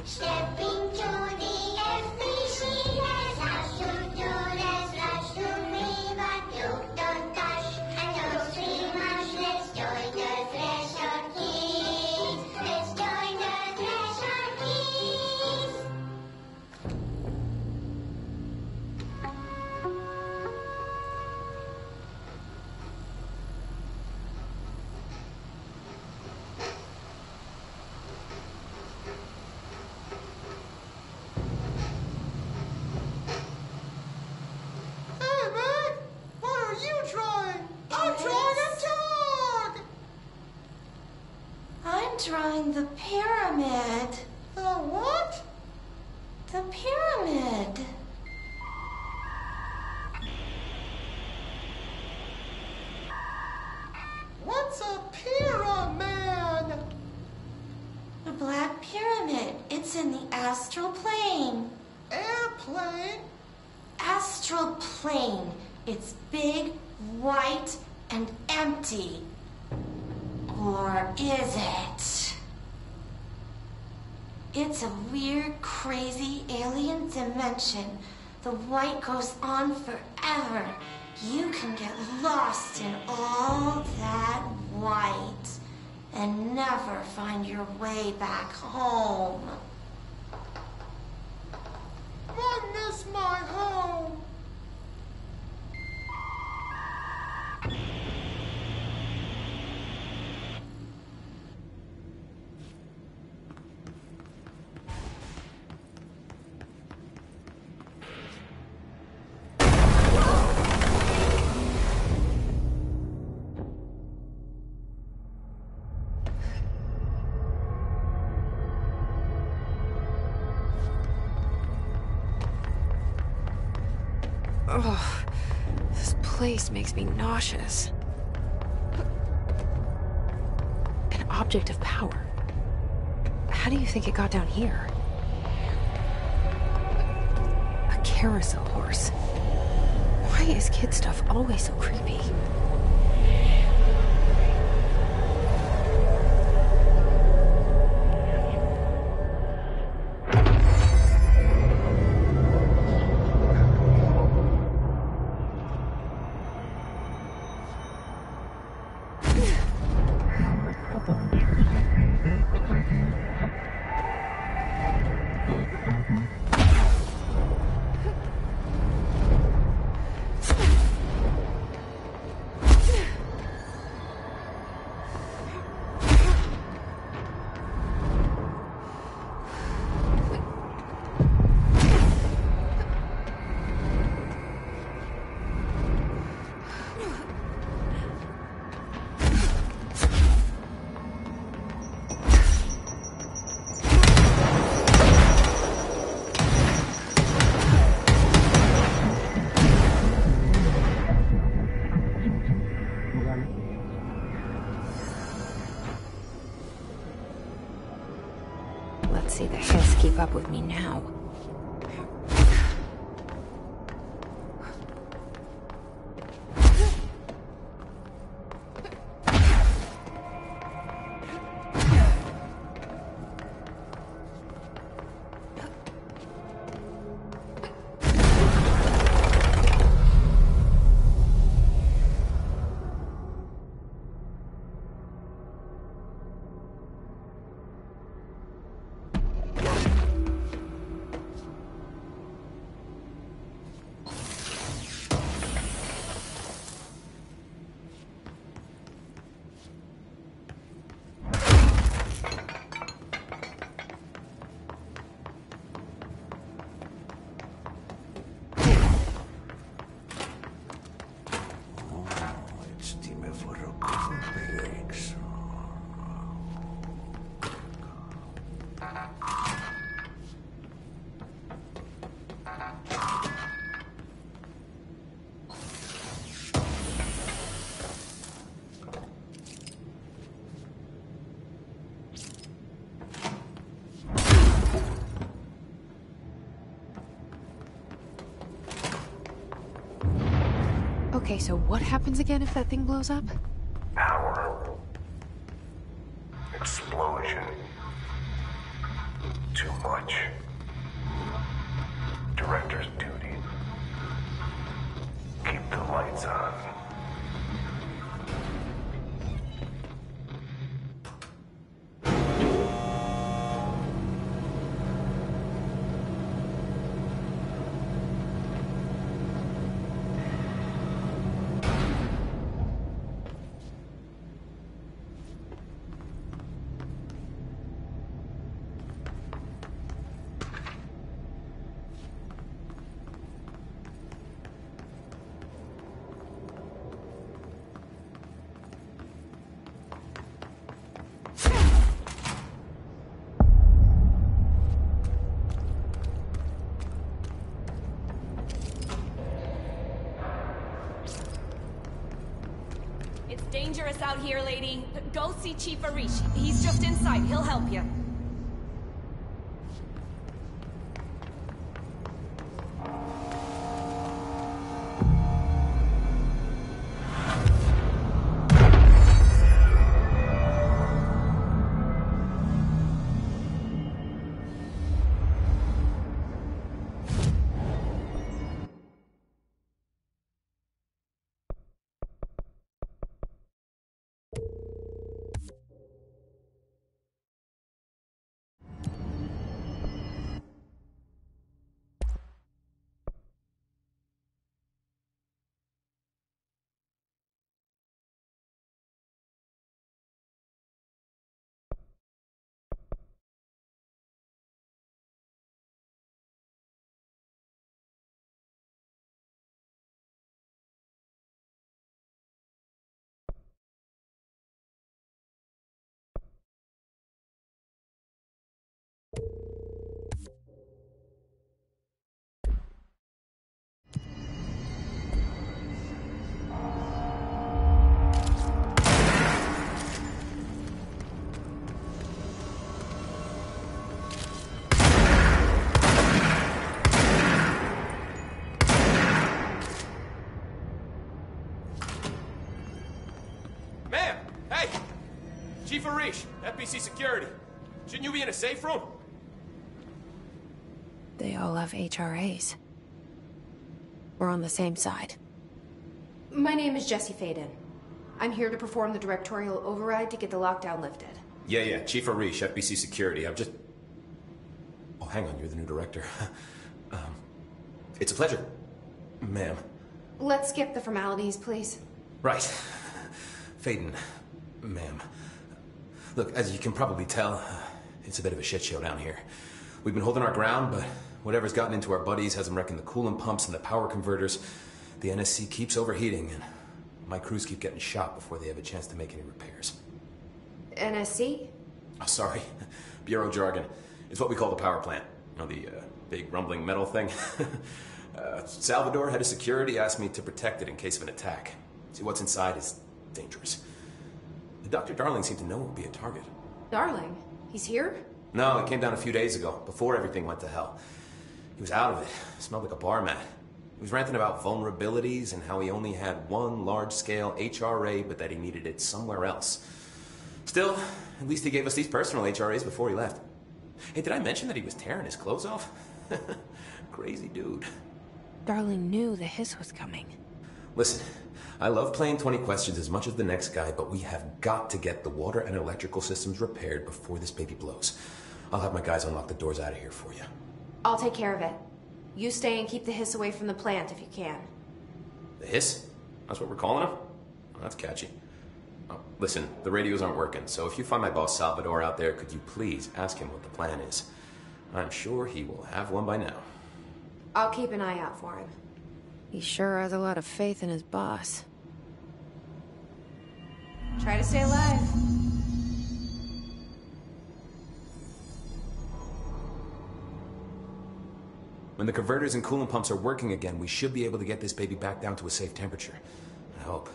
Stepping to the FBC, let's rush to me, but you don't touch, and don't scream much, let's join the treasure keys, let's join the treasure keys. Drawing the pyramid. The what? The pyramid. What's a pyramid? The Black Pyramid. It's in the astral plane. Air plane? Astral plane. It's big, white, and empty. Or is it? It's a weird, crazy alien dimension. The white goes on forever. You can get lost in all that white and never find your way back home. I miss my home. Ugh, this place makes me nauseous. An object of power. How do you think it got down here? A carousel horse. Why is kid stuff always so creepy? Let's see the Hiss keep up with me now. Okay, so what happens again if that thing blows up? Power. Explosion. Too much. Director's duty. Keep the lights on. It's dangerous out here, lady. Go see Chief Arish. He's just inside. He'll help you. Chief Arish, FBC Security. Shouldn't you be in a safe room? They all have HRAs. We're on the same side. My name is Jesse Faden. I'm here to perform the directorial override to get the lockdown lifted. Yeah, Chief Arish, FBC Security. I've just... Oh, hang on, you're the new director. It's a pleasure, ma'am. Let's skip the formalities, please. Right. Faden, ma'am. Look, as you can probably tell, it's a bit of a shit show down here. We've been holding our ground, but whatever's gotten into our buddies has them wrecking the coolant pumps and the power converters. The NSC keeps overheating, and my crews keep getting shot before they have a chance to make any repairs. NSC? Oh, sorry. Bureau jargon. It's what we call the power plant. You know, the big rumbling metal thing? Salvador, head of security, asked me to protect it in case of an attack. See, what's inside is dangerous. Dr. Darling seemed to know it would be a target. Darling? He's here? No, it came down a few days ago, before everything went to hell. He was out of it. Smelled like a bar mat. He was ranting about vulnerabilities and how he only had one large-scale HRA, but that he needed it somewhere else. Still, at least he gave us these personal HRAs before he left. Hey, did I mention that he was tearing his clothes off? Crazy dude. Darling knew the hiss was coming. Listen, I love playing 20 questions as much as the next guy, but we have got to get the water and electrical systems repaired before this baby blows. I'll have my guys unlock the doors out of here for you. I'll take care of it. You stay and keep the hiss away from the plant if you can. The hiss? That's what we're calling him? Well, that's catchy. Oh, listen, the radios aren't working, so if you find my boss Salvador out there, could you please ask him what the plan is? I'm sure he will have one by now. I'll keep an eye out for him. He sure has a lot of faith in his boss. Try to stay alive. When the converters and coolant pumps are working again, we should be able to get this baby back down to a safe temperature. I hope.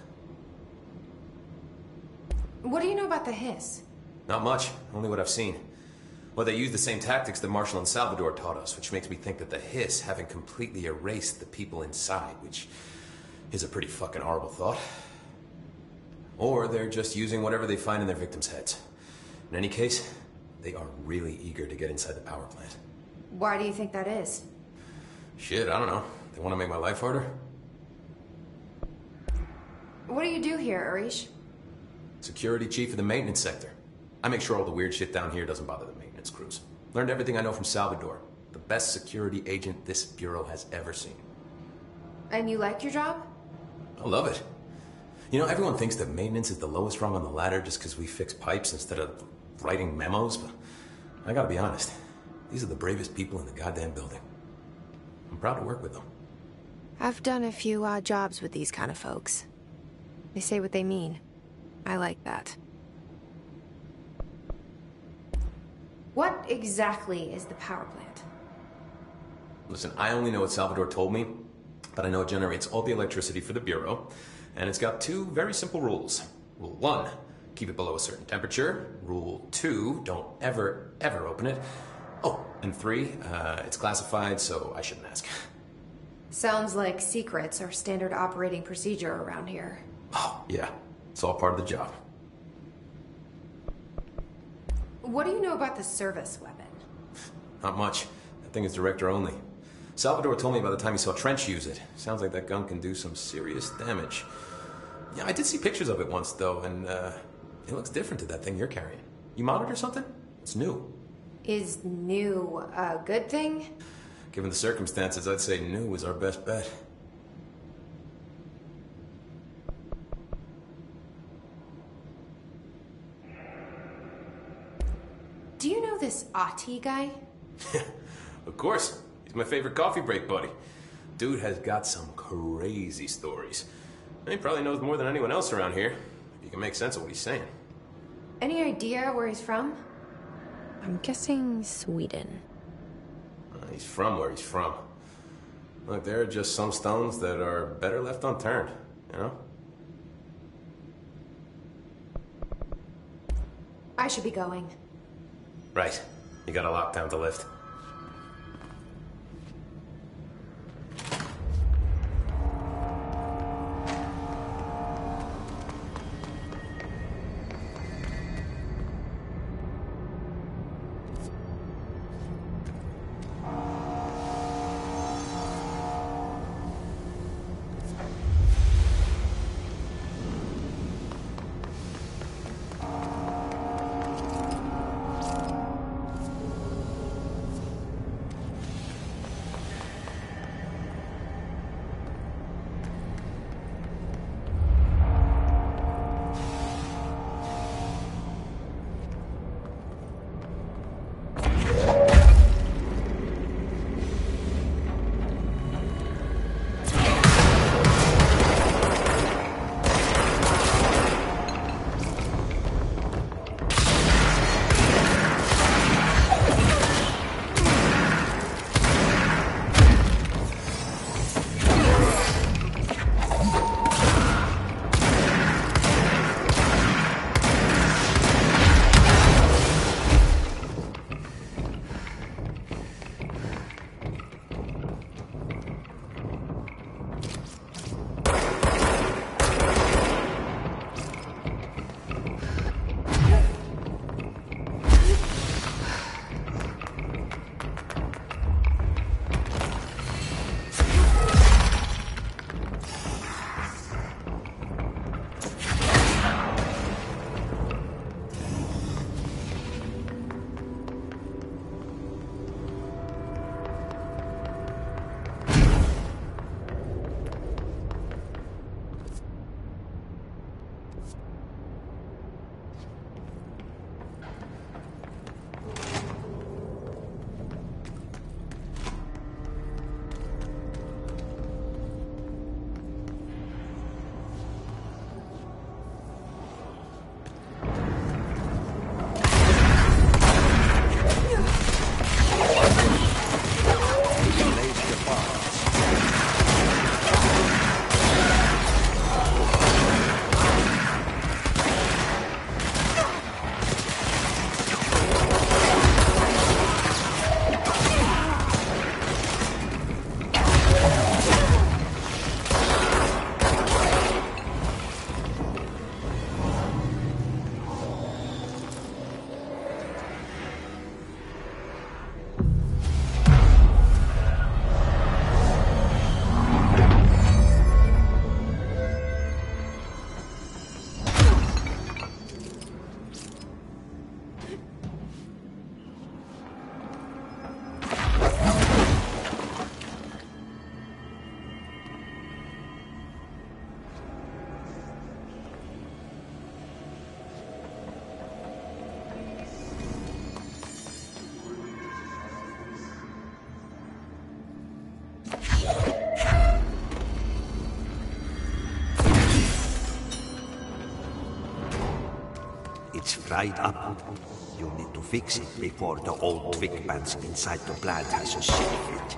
What do you know about the hiss? Not much, only what I've seen. Well, they use the same tactics that Marshall and Salvador taught us, which makes me think that the hiss haven't completely erased the people inside, which is a pretty fucking horrible thought. Or they're just using whatever they find in their victims' heads. In any case, they are really eager to get inside the power plant. Why do you think that is? Shit, I don't know. They want to make my life harder? What do you do here, Arish? Security chief of the maintenance sector. I make sure all the weird shit down here doesn't bother the maintenance crews. Learned everything I know from Salvador. The best security agent this bureau has ever seen. And you like your job? I love it. You know, everyone thinks that maintenance is the lowest rung on the ladder just because we fix pipes instead of writing memos, but I gotta be honest. These are the bravest people in the goddamn building. I'm proud to work with them. I've done a few odd jobs with these kind of folks. They say what they mean. I like that. What exactly is the power plant? Listen, I only know what Salvador told me, but I know it generates all the electricity for the Bureau, and it's got two very simple rules. Rule 1, keep it below a certain temperature. Rule 2, don't ever, ever open it. Oh, and 3, it's classified, so I shouldn't ask. Sounds like secrets are standard operating procedure around here. Oh, yeah. It's all part of the job. What do you know about the service weapon? Not much. That thing is director only. Salvador told me by the time he saw Trench use it. Sounds like that gun can do some serious damage. Yeah, I did see pictures of it once, though, and it looks different to that thing you're carrying. You modded or something? It's new. Is new a good thing? Given the circumstances, I'd say new is our best bet. Do you know this Ati guy? Of course. He's my favorite coffee break buddy. Dude has got some crazy stories. And he probably knows more than anyone else around here, if you can make sense of what he's saying. Any idea where he's from? I'm guessing Sweden. He's from where he's from. Look, there are just some stones that are better left unturned, you know? I should be going. Right. You got a lockdown to lift. It's right up. You need to fix it before the old twig bands inside the plant has a shake it.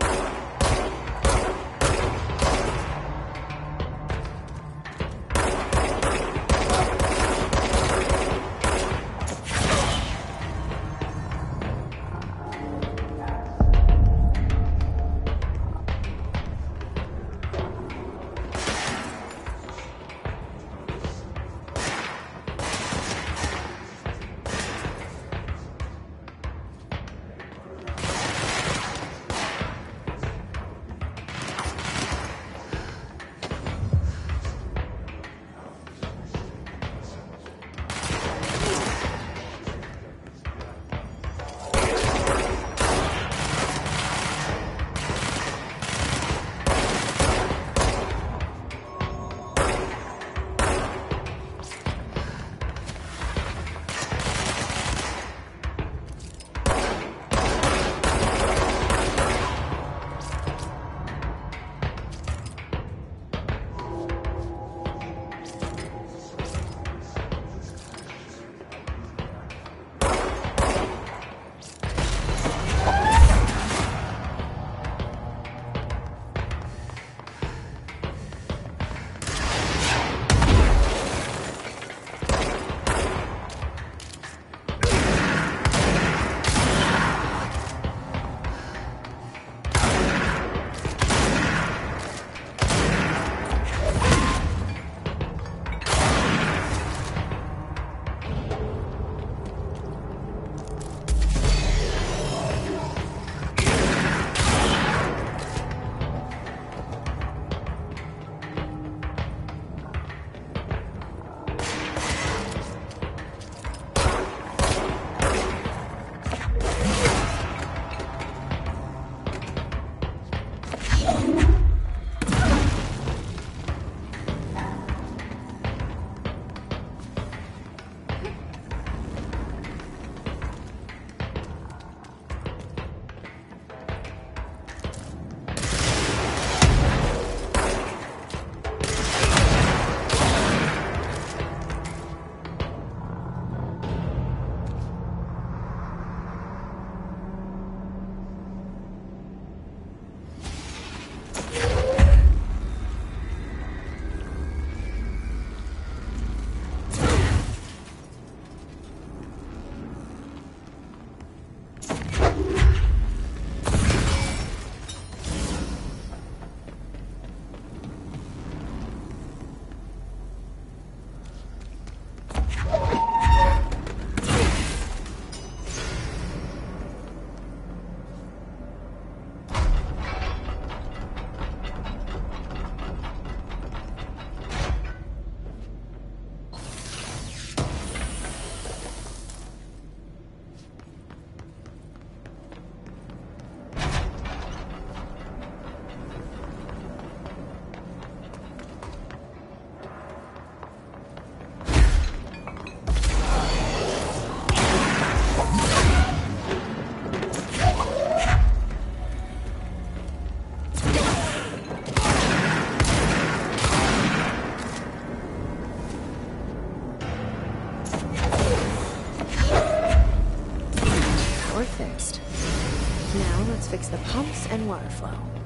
Fixed. Now let's fix the pumps and water flow.